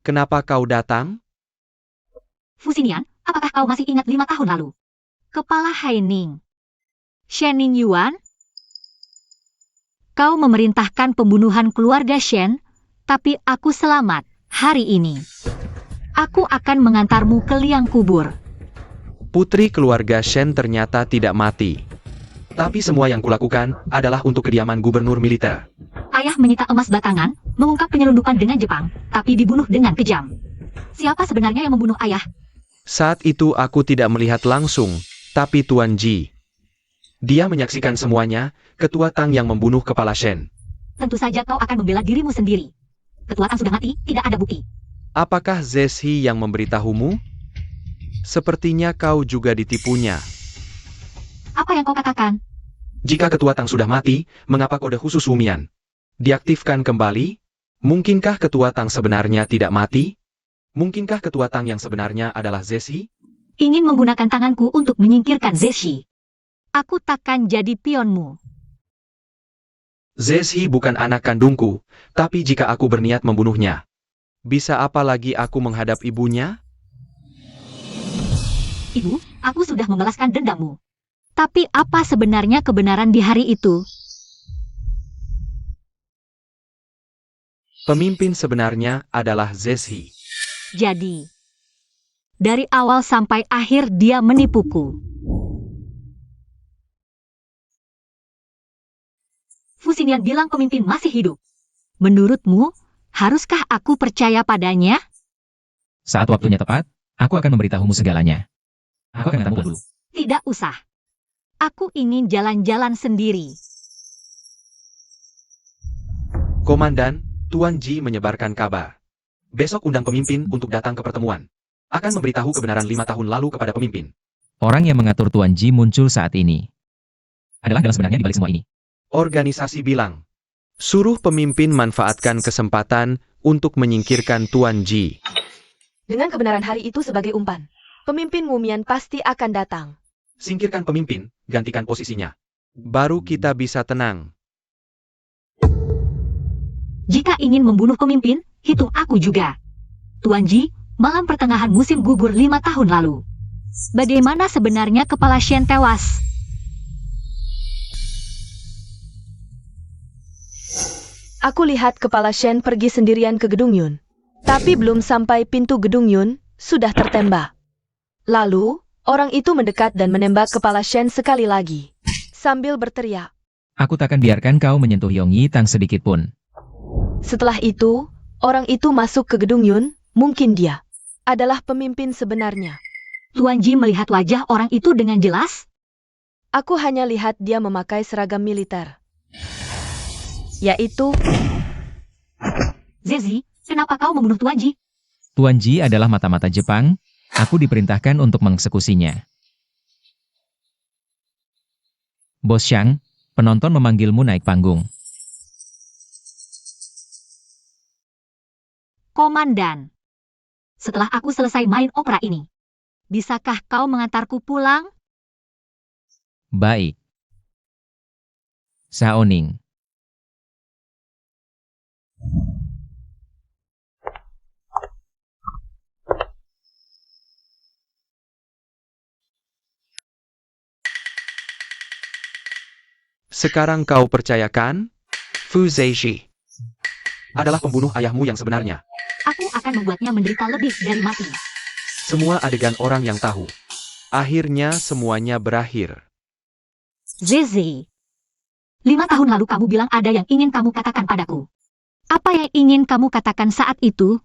Speaker 3: Kenapa kau datang?
Speaker 1: Fu Xinyan, apakah kau masih ingat 5 tahun lalu? Kepala Haining. Shen Ningyuan? Kau memerintahkan pembunuhan keluarga Shen, tapi aku selamat hari ini. Aku akan mengantarmu ke liang kubur.
Speaker 3: Putri keluarga Shen ternyata tidak mati. Tapi semua yang kulakukan adalah untuk kediaman gubernur militer.
Speaker 1: Ayah menyita emas batangan, mengungkap penyelundupan dengan Jepang, tapi dibunuh dengan kejam. Siapa sebenarnya yang membunuh ayah?
Speaker 3: Saat itu aku tidak melihat langsung, tapi Tuan Ji. Dia menyaksikan semuanya, Ketua Tang yang membunuh kepala Shen.
Speaker 1: Tentu saja kau akan membela dirimu sendiri. Ketua Tang sudah mati, tidak ada bukti.
Speaker 3: Apakah Zeshi yang memberitahumu? Sepertinya kau juga ditipunya.
Speaker 1: Apa yang kau katakan?
Speaker 3: Jika Ketua Tang sudah mati, mengapa kode khusus Wumian diaktifkan kembali? Mungkinkah Ketua Tang sebenarnya tidak mati? Mungkinkah Ketua Tang yang sebenarnya adalah Zeshi?
Speaker 1: Ingin menggunakan tanganku untuk menyingkirkan Zeshi. Aku takkan jadi pionmu.
Speaker 3: Zeshi bukan anak kandungku, tapi jika aku berniat membunuhnya, bisa apa lagi aku menghadap ibunya?
Speaker 1: Ibu, aku sudah membalaskan dendammu. Tapi apa sebenarnya kebenaran di hari itu?
Speaker 3: Pemimpin sebenarnya adalah Zeshi.
Speaker 1: Jadi, dari awal sampai akhir dia menipuku. Fu Xinyan bilang pemimpin masih hidup. Menurutmu, haruskah aku percaya padanya?
Speaker 4: Saat waktunya tepat, aku akan memberitahumu segalanya. Aku akan datang dulu.
Speaker 1: Tidak usah. Aku ingin jalan-jalan sendiri.
Speaker 3: Komandan, Tuan Ji menyebarkan kabar. Besok undang pemimpin untuk datang ke pertemuan. Akan memberitahu kebenaran 5 tahun lalu kepada pemimpin.
Speaker 4: Orang yang mengatur Tuan Ji muncul saat ini. Adalah dalam sebenarnya di balik semua ini.
Speaker 3: Organisasi bilang, suruh pemimpin manfaatkan kesempatan untuk menyingkirkan Tuan Ji.
Speaker 2: Dengan kebenaran hari itu sebagai umpan, pemimpin Wumian pasti akan datang.
Speaker 3: Singkirkan pemimpin, gantikan posisinya. Baru kita bisa tenang.
Speaker 1: Jika ingin membunuh pemimpin, hitung aku juga. Tuan Ji, malam pertengahan musim gugur 5 tahun lalu. Bagaimana sebenarnya kepala Shen tewas?
Speaker 2: Aku lihat kepala Shen pergi sendirian ke gedung Yun. Tapi belum sampai pintu gedung Yun, sudah tertembak. Lalu, orang itu mendekat dan menembak kepala Shen sekali lagi. Sambil berteriak.
Speaker 4: Aku takkan biarkan kau menyentuh Yong Yitang sedikit pun.
Speaker 2: Setelah itu, orang itu masuk ke gedung Yun, mungkin dia adalah pemimpin sebenarnya.
Speaker 1: Tuan Ji melihat wajah orang itu dengan jelas?
Speaker 2: Aku hanya lihat dia memakai seragam militer. Yaitu,
Speaker 1: Zeshi, Kenapa kau membunuh Tuan Ji?
Speaker 4: Tuan Ji adalah mata-mata Jepang, aku diperintahkan untuk mengeksekusinya. Bos Xiang, penonton memanggilmu naik panggung.
Speaker 1: Komandan. Setelah aku selesai main opera ini, bisakah kau mengantarku pulang?
Speaker 4: Baik. Saoning.
Speaker 3: Sekarang kau percayakan? Fu Zexi adalah pembunuh ayahmu yang sebenarnya.
Speaker 1: Aku akan membuatnya menderita lebih dari mati.
Speaker 3: Semua adegan orang yang tahu. Akhirnya semuanya berakhir.
Speaker 1: Zizi. 5 tahun lalu kamu bilang ada yang ingin kamu katakan padaku. Apa yang ingin kamu katakan saat itu?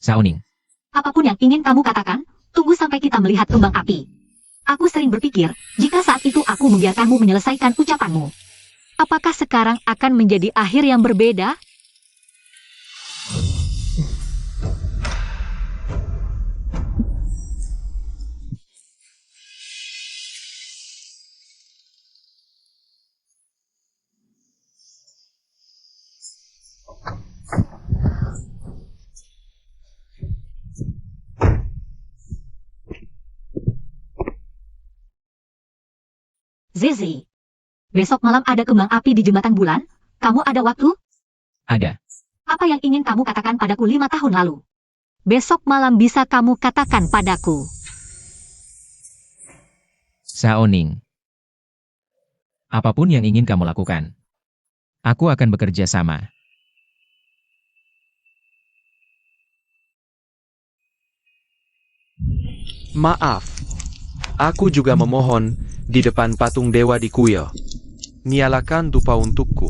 Speaker 4: Saoning.
Speaker 1: Apapun yang ingin kamu katakan, tunggu sampai kita melihat kembang api. Aku sering berpikir, jika saat itu aku membiarkanmu menyelesaikan ucapanmu, apakah sekarang akan menjadi akhir yang berbeda? Zizi, besok malam ada kembang api di jembatan bulan. Kamu ada waktu?
Speaker 4: Ada.
Speaker 1: Apa yang ingin kamu katakan padaku 5 tahun lalu? Besok malam bisa kamu katakan padaku.
Speaker 4: Saoning. Apapun yang ingin kamu lakukan, aku akan bekerja sama.
Speaker 3: Maaf. Aku juga memohon di depan patung dewa di kuil. Nyalakan dupa untukku.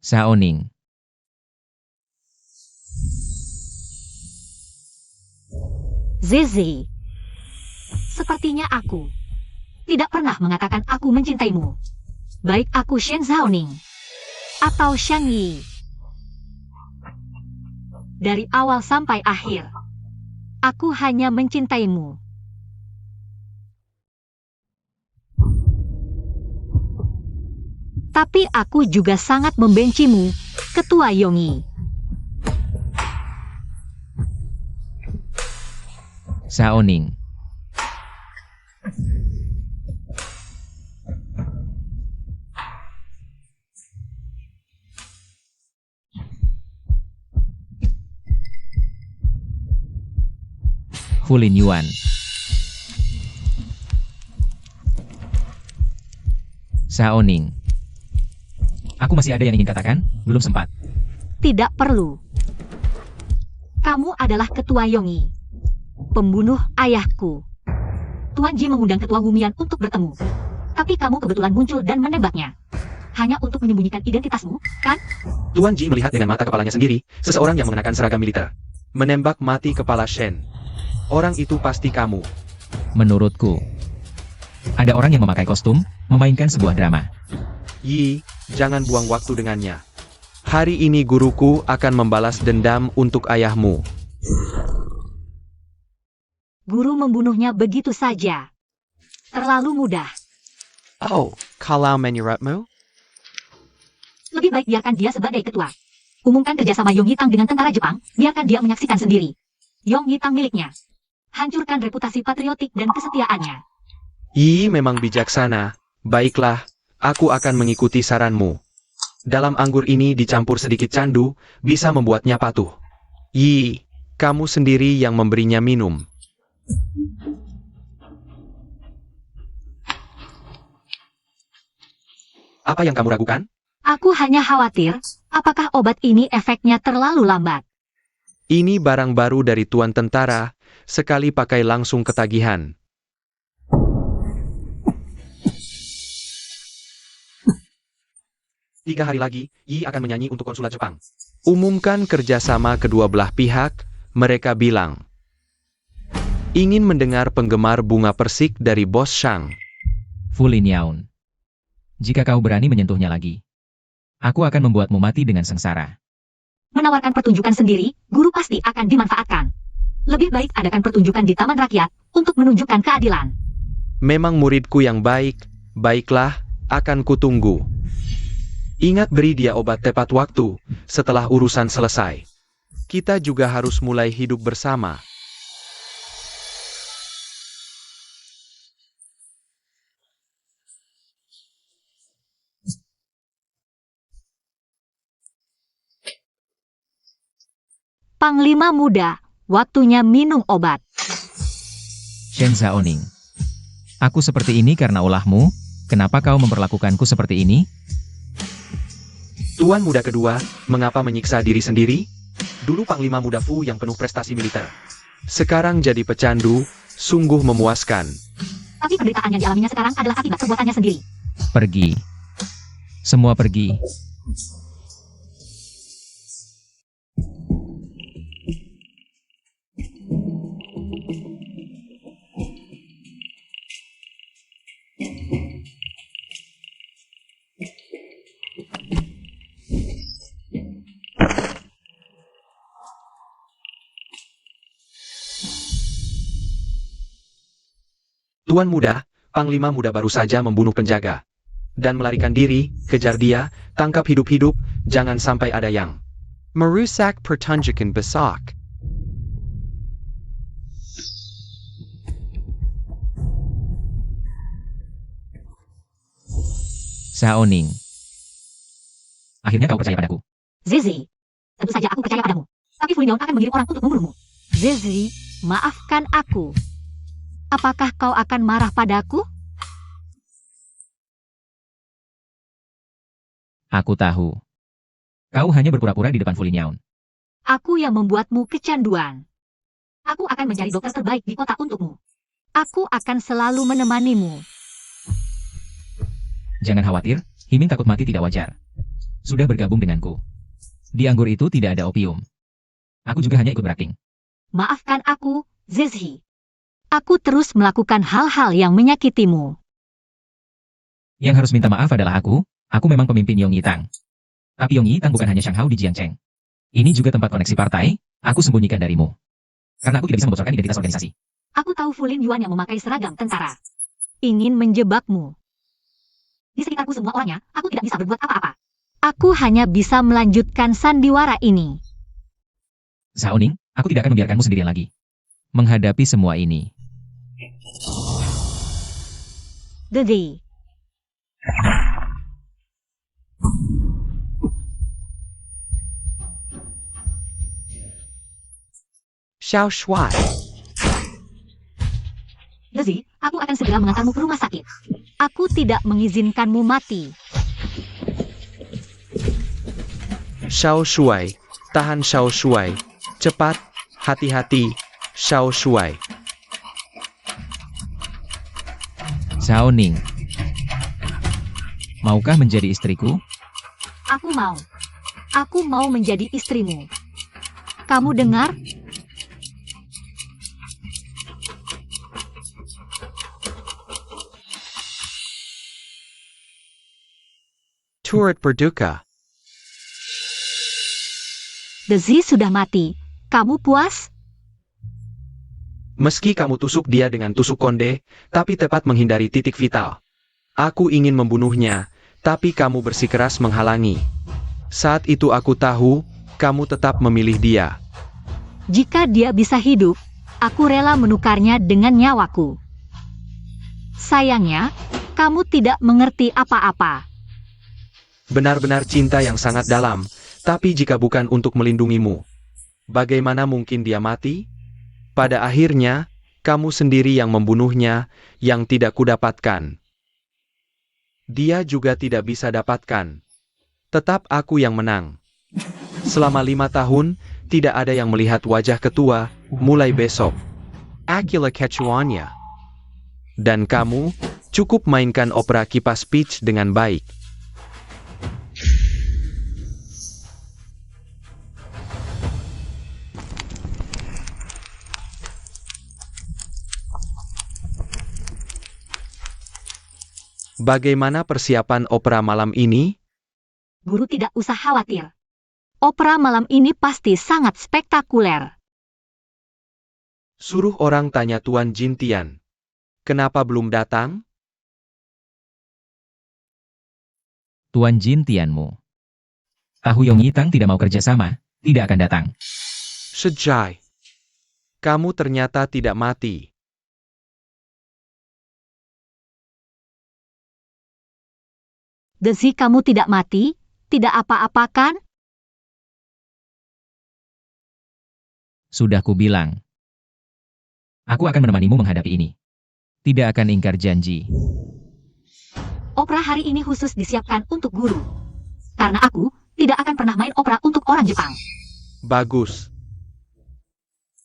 Speaker 4: Saoning.
Speaker 1: Zizi, sepertinya aku tidak pernah mengatakan aku mencintaimu. Baik aku Shen Zhaoning atau Xiang Yi. Dari awal sampai akhir, aku hanya mencintaimu. Tapi aku juga sangat membencimu, Ketua Yongyi.
Speaker 4: Saoning. Fulin Yuan. Saoning. Aku masih ada yang ingin katakan, belum sempat.
Speaker 1: Tidak perlu. Kamu adalah Ketua Yongyi, pembunuh ayahku. Tuan Ji mengundang Ketua Wumian untuk bertemu. Tapi kamu kebetulan muncul dan menembaknya. Hanya untuk menyembunyikan identitasmu, kan?
Speaker 3: Tuan Ji melihat dengan mata kepalanya sendiri, seseorang yang mengenakan seragam militer. Menembak mati kepala Shen. Orang itu pasti kamu.
Speaker 4: Menurutku, ada orang yang memakai kostum, memainkan sebuah drama.
Speaker 3: Yi, jangan buang waktu dengannya. Hari ini guruku akan membalas dendam untuk ayahmu.
Speaker 1: Guru membunuhnya begitu saja. Terlalu mudah.
Speaker 3: Oh, kalau menurutmu?
Speaker 1: Lebih baik biarkan dia sebagai ketua. Umumkan kerjasama Yong Yitang dengan tentara Jepang, biarkan dia menyaksikan sendiri. Yong Yitang miliknya. Hancurkan reputasi patriotik dan kesetiaannya.
Speaker 3: Yi memang bijaksana. Baiklah, aku akan mengikuti saranmu. Dalam anggur ini dicampur sedikit candu, bisa membuatnya patuh. Yi, kamu sendiri yang memberinya minum. Apa yang kamu ragukan?
Speaker 1: Aku hanya khawatir, apakah obat ini efeknya terlalu lambat.
Speaker 3: Ini barang baru dari tuan tentara, sekali pakai langsung ketagihan. 3 hari lagi, Yi akan menyanyi untuk konsulat Jepang. Umumkan kerjasama kedua belah pihak, mereka bilang. Ingin mendengar penggemar bunga persik dari Bos Shang.
Speaker 4: Fu Lin Yaun. Jika kau berani menyentuhnya lagi, aku akan membuatmu mati dengan sengsara.
Speaker 1: Menawarkan pertunjukan sendiri, guru pasti akan dimanfaatkan. Lebih baik adakan pertunjukan di Taman Rakyat untuk menunjukkan keadilan.
Speaker 3: Memang muridku yang baik, baiklah, akan kutunggu. Ingat beri dia obat tepat waktu, setelah urusan selesai. Kita juga harus mulai hidup bersama.
Speaker 1: Panglima muda, waktunya minum obat.
Speaker 4: Shen Xiaoning. Aku seperti ini karena ulahmu, kenapa kau memperlakukanku seperti ini?
Speaker 3: Tuan muda kedua, mengapa menyiksa diri sendiri? Dulu Panglima muda Fu yang penuh prestasi militer. Sekarang jadi pecandu, sungguh memuaskan.
Speaker 1: Tapi penderitaan yang dialaminya sekarang adalah akibat perbuatannya sendiri.
Speaker 4: Pergi. Semua pergi.
Speaker 3: Tuan muda, Panglima muda baru saja membunuh penjaga. Dan melarikan diri, kejar dia, tangkap hidup-hidup, jangan sampai ada yang merusak pertunjukan besok.
Speaker 4: Xiaoning. Akhirnya kau percaya padaku.
Speaker 1: Zizi, tentu saja aku percaya padamu. Tapi Fu Lin Yaun akan mengirim orang untuk membunuhmu. Zizi, maafkan aku. Apakah kau akan marah padaku?
Speaker 4: Aku tahu. Kau hanya berpura-pura di depan Fu Lin Yaun.
Speaker 1: Aku yang membuatmu kecanduan. Aku akan mencari dokter terbaik di kota untukmu. Aku akan selalu menemanimu.
Speaker 4: Jangan khawatir, Himing takut mati tidak wajar. Sudah bergabung denganku. Di anggur itu tidak ada opium. Aku juga hanya ikut berakting.
Speaker 1: Maafkan aku, Zizi. Aku terus melakukan hal-hal yang menyakitimu.
Speaker 4: Yang harus minta maaf adalah aku memang pemimpin Yong Yitang. Tapi Yong Yitang bukan hanya Shanghao di Jiangcheng. Ini juga tempat koneksi partai, aku sembunyikan darimu. Karena aku tidak bisa membocorkan identitas organisasi.
Speaker 1: Aku tahu Fu Lin Yuan yang memakai seragam tentara. Ingin menjebakmu. Di sekitarku semua orangnya, aku tidak bisa berbuat apa-apa. Aku hanya bisa melanjutkan sandiwara ini.
Speaker 4: Xiaoning, aku tidak akan membiarkanmu sendirian lagi. Menghadapi semua ini.
Speaker 1: Zizi.
Speaker 3: Xiao Shuai.
Speaker 1: Zizi, aku akan segera mengantarmu ke rumah sakit. Aku tidak mengizinkanmu mati.
Speaker 3: Xiao Shuai, tahan Xiao Shuai. Cepat, hati-hati, Xiao Shuai.
Speaker 4: Xiaoning. Maukah menjadi istriku?
Speaker 1: Aku mau. Aku mau menjadi istrimu. Kamu dengar?
Speaker 3: Turut berduka.
Speaker 1: Zizi sudah mati. Kamu puas?
Speaker 3: Meski kamu tusuk dia dengan tusuk konde, tapi tepat menghindari titik vital. Aku ingin membunuhnya, tapi kamu bersikeras menghalangi. Saat itu aku tahu, kamu tetap memilih dia.
Speaker 1: Jika dia bisa hidup, aku rela menukarnya dengan nyawaku. Sayangnya, kamu tidak mengerti apa-apa.
Speaker 3: Benar-benar cinta yang sangat dalam, tapi jika bukan untuk melindungimu, bagaimana mungkin dia mati? Pada akhirnya, kamu sendiri yang membunuhnya, yang tidak kudapatkan. Dia juga tidak bisa dapatkan. Tetap aku yang menang. Selama 5 tahun, tidak ada yang melihat wajah ketua, mulai besok. Akila kecuanya. Dan kamu, cukup mainkan opera kipas pitch dengan baik. Bagaimana persiapan opera malam ini?
Speaker 1: Guru tidak usah khawatir. Opera malam ini pasti sangat spektakuler.
Speaker 3: Suruh orang tanya Tuan Jintian. Kenapa belum datang?
Speaker 4: Tuan Jin Tianmu. Tahu Yong Yitang tidak mau kerjasama, tidak akan datang.
Speaker 3: Sejai. Kamu ternyata tidak mati.
Speaker 1: Desi, kamu tidak mati? Tidak apa-apa kan?
Speaker 4: Sudah kubilang. Aku akan menemanimu menghadapi ini. Tidak akan ingkar janji.
Speaker 1: Opera hari ini khusus disiapkan untuk guru. Karena aku tidak akan pernah main opera untuk orang Jepang.
Speaker 3: Bagus.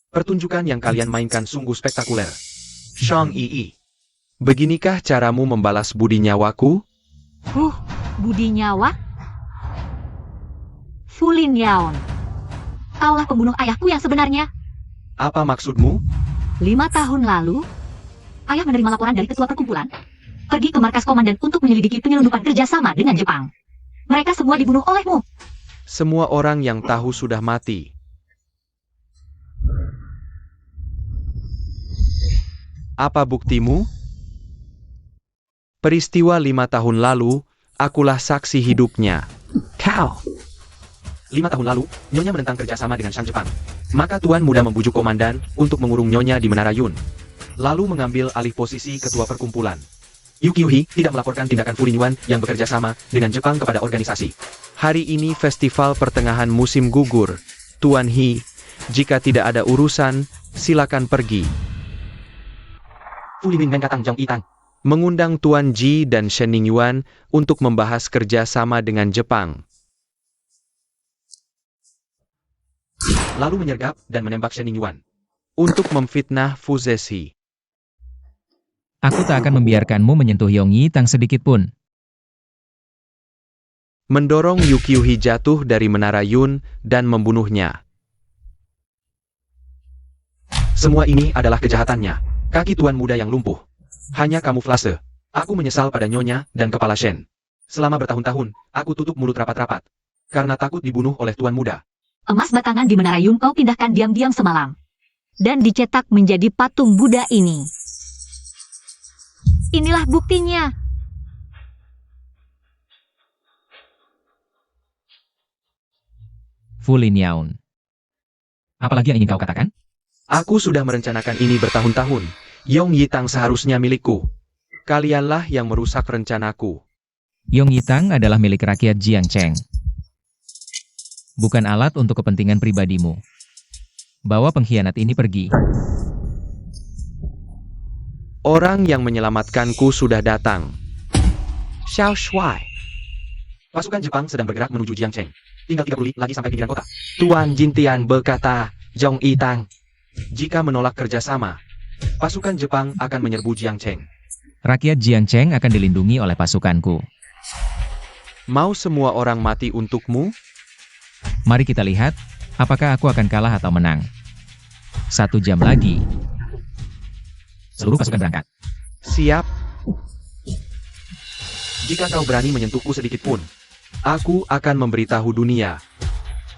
Speaker 3: Pertunjukan yang kalian mainkan sungguh spektakuler. Shang Yi. Beginikah caramu membalas budi nyawaku?
Speaker 1: Budi nyawa? Fulin Yaon. Kaulah pembunuh ayahku yang sebenarnya.
Speaker 3: Apa maksudmu?
Speaker 1: 5 tahun lalu, ayah menerima laporan dari ketua perkumpulan, pergi ke markas komandan untuk menyelidiki penyelundupan kerjasama dengan Jepang. Mereka semua dibunuh olehmu.
Speaker 3: Semua orang yang tahu sudah mati. Apa buktimu? Peristiwa 5 tahun lalu, akulah saksi hidupnya. Kau! 5 tahun lalu, Nyonya menentang kerjasama dengan Shang Jepang. Maka Tuan Muda membujuk komandan untuk mengurung Nyonya di Menara Yun. Lalu mengambil alih posisi ketua perkumpulan. Yuki tidak melaporkan tindakan Fulin Yuan yang bekerja sama dengan Jepang kepada organisasi. Hari ini festival pertengahan musim gugur. Tuan He, jika tidak ada urusan, silakan pergi. Fulin Yuan Jong Itang mengundang Tuan Ji dan Shen Ningyuan untuk membahas kerjasama dengan Jepang. Lalu menyergap dan menembak Shen Ningyuan untuk memfitnah Fu Zexi.
Speaker 4: Aku tak akan membiarkanmu menyentuh Yong Yitang sedikit pun.
Speaker 3: Mendorong Yuki jatuh dari Menara Yun dan membunuhnya. Semua ini adalah kejahatannya. Kaki Tuan Muda yang lumpuh. Hanya kamuflase. Aku menyesal pada Nyonya dan Kepala Shen. Selama bertahun-tahun, aku tutup mulut rapat-rapat. Karena takut dibunuh oleh Tuan Muda.
Speaker 1: Emas batangan di Menara Yun kau pindahkan diam-diam semalam. Dan dicetak menjadi patung Buddha ini. Inilah buktinya.
Speaker 4: Fulin Yaon. Apalagi yang ingin kau katakan?
Speaker 3: Aku sudah merencanakan ini bertahun-tahun. Yong Yitang seharusnya milikku. Kalianlah yang merusak rencanaku.
Speaker 4: Yong Yitang adalah milik rakyat Jiangcheng. Bukan alat untuk kepentingan pribadimu. Bawa pengkhianat ini pergi.
Speaker 3: Orang yang menyelamatkanku sudah datang. Xiao Shuai. Pasukan Jepang sedang bergerak menuju Jiangcheng. Tinggal 3 li lagi sampai pinggiran kota. Tuan Jintian berkata, Jong Yitang, jika menolak kerjasama, pasukan Jepang akan menyerbu Jiangcheng.
Speaker 4: Rakyat Jiangcheng akan dilindungi oleh pasukanku.
Speaker 3: Mau semua orang mati untukmu?
Speaker 4: Mari kita lihat, apakah aku akan kalah atau menang. 1 jam lagi. Seluruh pasukan berangkat.
Speaker 3: Siap. Jika kau berani menyentuhku sedikit pun, aku akan memberitahu dunia.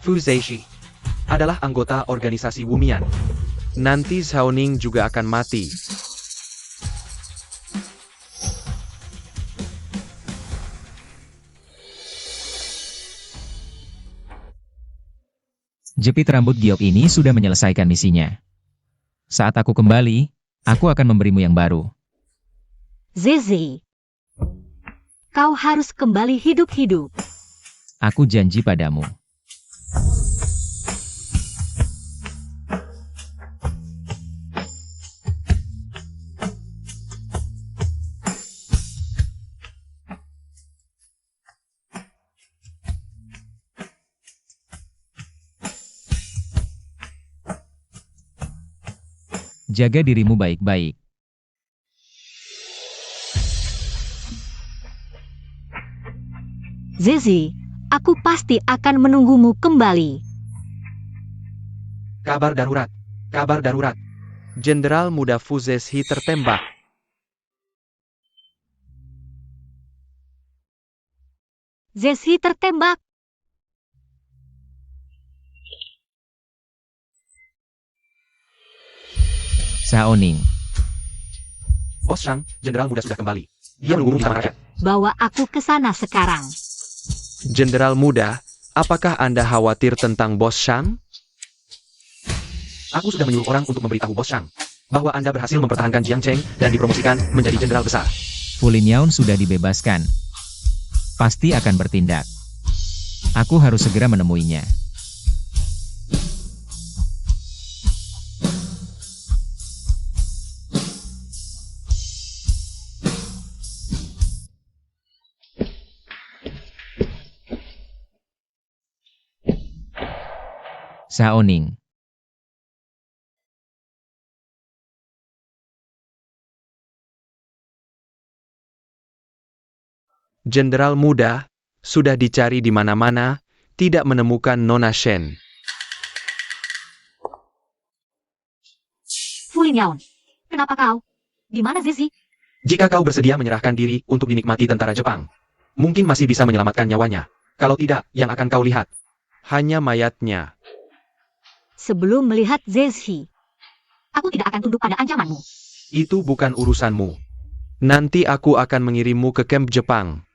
Speaker 3: Fu Zexi adalah anggota organisasi Wumian. Nanti Zhaoning juga akan mati.
Speaker 4: Jepit rambut giok ini sudah menyelesaikan misinya. Saat aku kembali, aku akan memberimu yang baru.
Speaker 1: Zeze. Kau harus kembali hidup-hidup.
Speaker 4: Aku janji padamu. Jaga dirimu baik-baik.
Speaker 1: Zeze, aku pasti akan menunggumu kembali.
Speaker 3: Kabar darurat. Kabar darurat. Jenderal Muda Fu Zexi tertembak.
Speaker 1: Zexi tertembak.
Speaker 4: Xiaoning.
Speaker 3: Bos Shang, Jenderal Muda sudah kembali. Dia menunggumu di taman rakyat.
Speaker 1: Bawa aku ke sana sekarang.
Speaker 3: Jenderal Muda, apakah Anda khawatir tentang Bos Shang? Aku sudah menyuruh orang untuk memberitahu Bos Shang bahwa Anda berhasil mempertahankan Jiang Cheng dan dipromosikan menjadi jenderal besar.
Speaker 4: Fu Linyaun sudah dibebaskan. Pasti akan bertindak. Aku harus segera menemuinya. Xiaoning.
Speaker 3: Jenderal Muda sudah dicari di mana-mana, tidak menemukan Nona Shen.
Speaker 1: Fu Linyaun, kenapa kau? Di mana Zexi?
Speaker 3: Jika kau bersedia menyerahkan diri untuk dinikmati tentara Jepang, mungkin masih bisa menyelamatkan nyawanya. Kalau tidak, yang akan kau lihat hanya mayatnya.
Speaker 1: Sebelum melihat Zexi, aku tidak akan tunduk pada ancamanmu.
Speaker 3: Itu bukan urusanmu. Nanti aku akan mengirimmu ke kamp Jepang.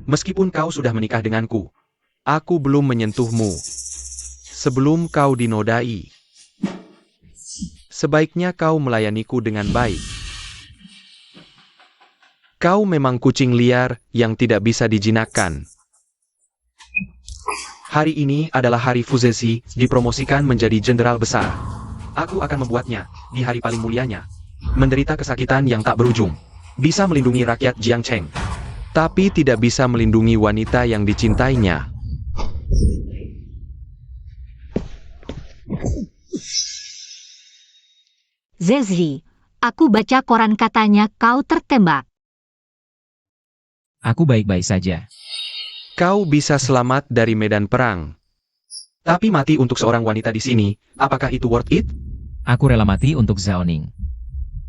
Speaker 3: Meskipun kau sudah menikah denganku, aku belum menyentuhmu. Sebelum kau dinodai, sebaiknya kau melayaniku dengan baik. Kau memang kucing liar yang tidak bisa dijinakkan. Hari ini adalah hari Fu Zexi dipromosikan menjadi jenderal besar. Aku akan membuatnya, di hari paling mulianya, menderita kesakitan yang tak berujung. Bisa melindungi rakyat Jiang Cheng, tapi tidak bisa melindungi wanita yang dicintainya.
Speaker 1: Zexi, aku baca koran katanya kau tertembak.
Speaker 4: Aku baik-baik saja.
Speaker 3: Kau bisa selamat dari medan perang. Tapi mati untuk seorang wanita di sini, apakah itu worth it?
Speaker 4: Aku rela mati untuk Xiaoning.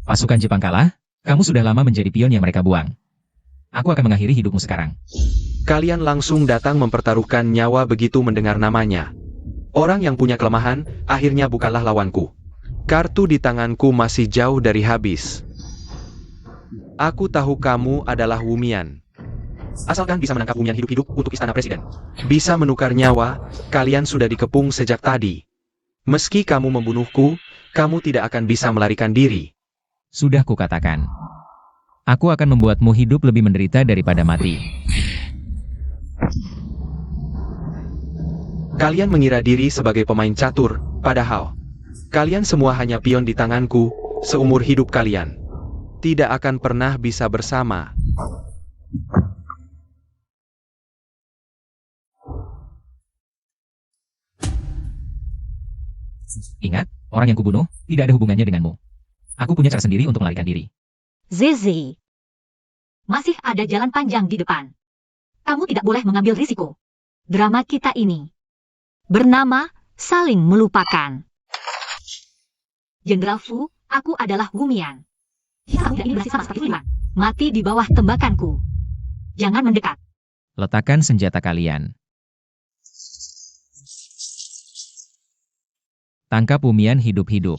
Speaker 4: Pasukan Jepang kalah, kamu sudah lama menjadi pion yang mereka buang. Aku akan mengakhiri hidupmu sekarang.
Speaker 3: Kalian langsung datang mempertaruhkan nyawa begitu mendengar namanya. Orang yang punya kelemahan, akhirnya bukanlah lawanku. Kartu di tanganku masih jauh dari habis. Aku tahu kamu adalah Wumian. Asalkan bisa menangkap Wumian hidup-hidup untuk istana presiden. Bisa menukar nyawa, kalian sudah dikepung sejak tadi. Meski kamu membunuhku, kamu tidak akan bisa melarikan diri.
Speaker 4: Sudah kukatakan. Aku akan membuatmu hidup lebih menderita daripada mati.
Speaker 3: Kalian mengira diri sebagai pemain catur, padahal kalian semua hanya pion di tanganku, seumur hidup kalian. Tidak akan pernah bisa bersama.
Speaker 4: Ingat, orang yang kubunuh, tidak ada hubungannya denganmu. Aku punya cara sendiri untuk melarikan diri.
Speaker 1: Zexi, masih ada jalan panjang di depan. Kamu tidak boleh mengambil risiko. Drama kita ini bernama saling melupakan. Jenderal Fu, aku adalah Wumian. Jika kamu tidak ingin berhasil sama seperti Wulian, mati di bawah tembakanku. Jangan mendekat.
Speaker 4: Letakkan senjata kalian. Tangkap Wumian hidup-hidup.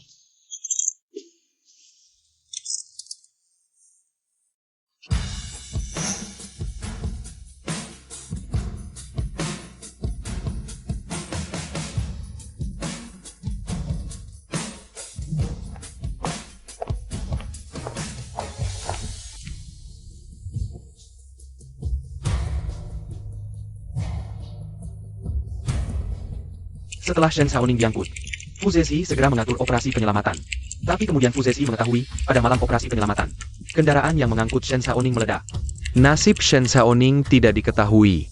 Speaker 3: Setelah Shen Xiaoning diangkut, Fu Zexi segera mengatur operasi penyelamatan. Tapi kemudian Fu Zexi mengetahui, pada malam operasi penyelamatan, kendaraan yang mengangkut Shen Xiaoning meledak. Nasib Shen Xiaoning tidak diketahui.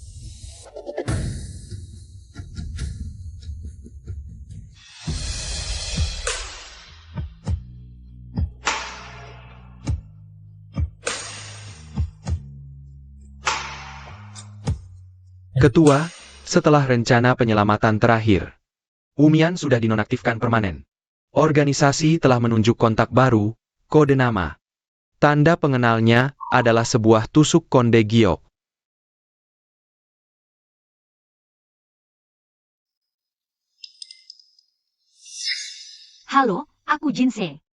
Speaker 3: Ketua, setelah rencana penyelamatan terakhir, Wumian sudah dinonaktifkan permanen. Organisasi telah menunjuk kontak baru, kode nama. Tanda pengenalnya adalah sebuah tusuk konde giok.
Speaker 1: Halo, aku Jinse.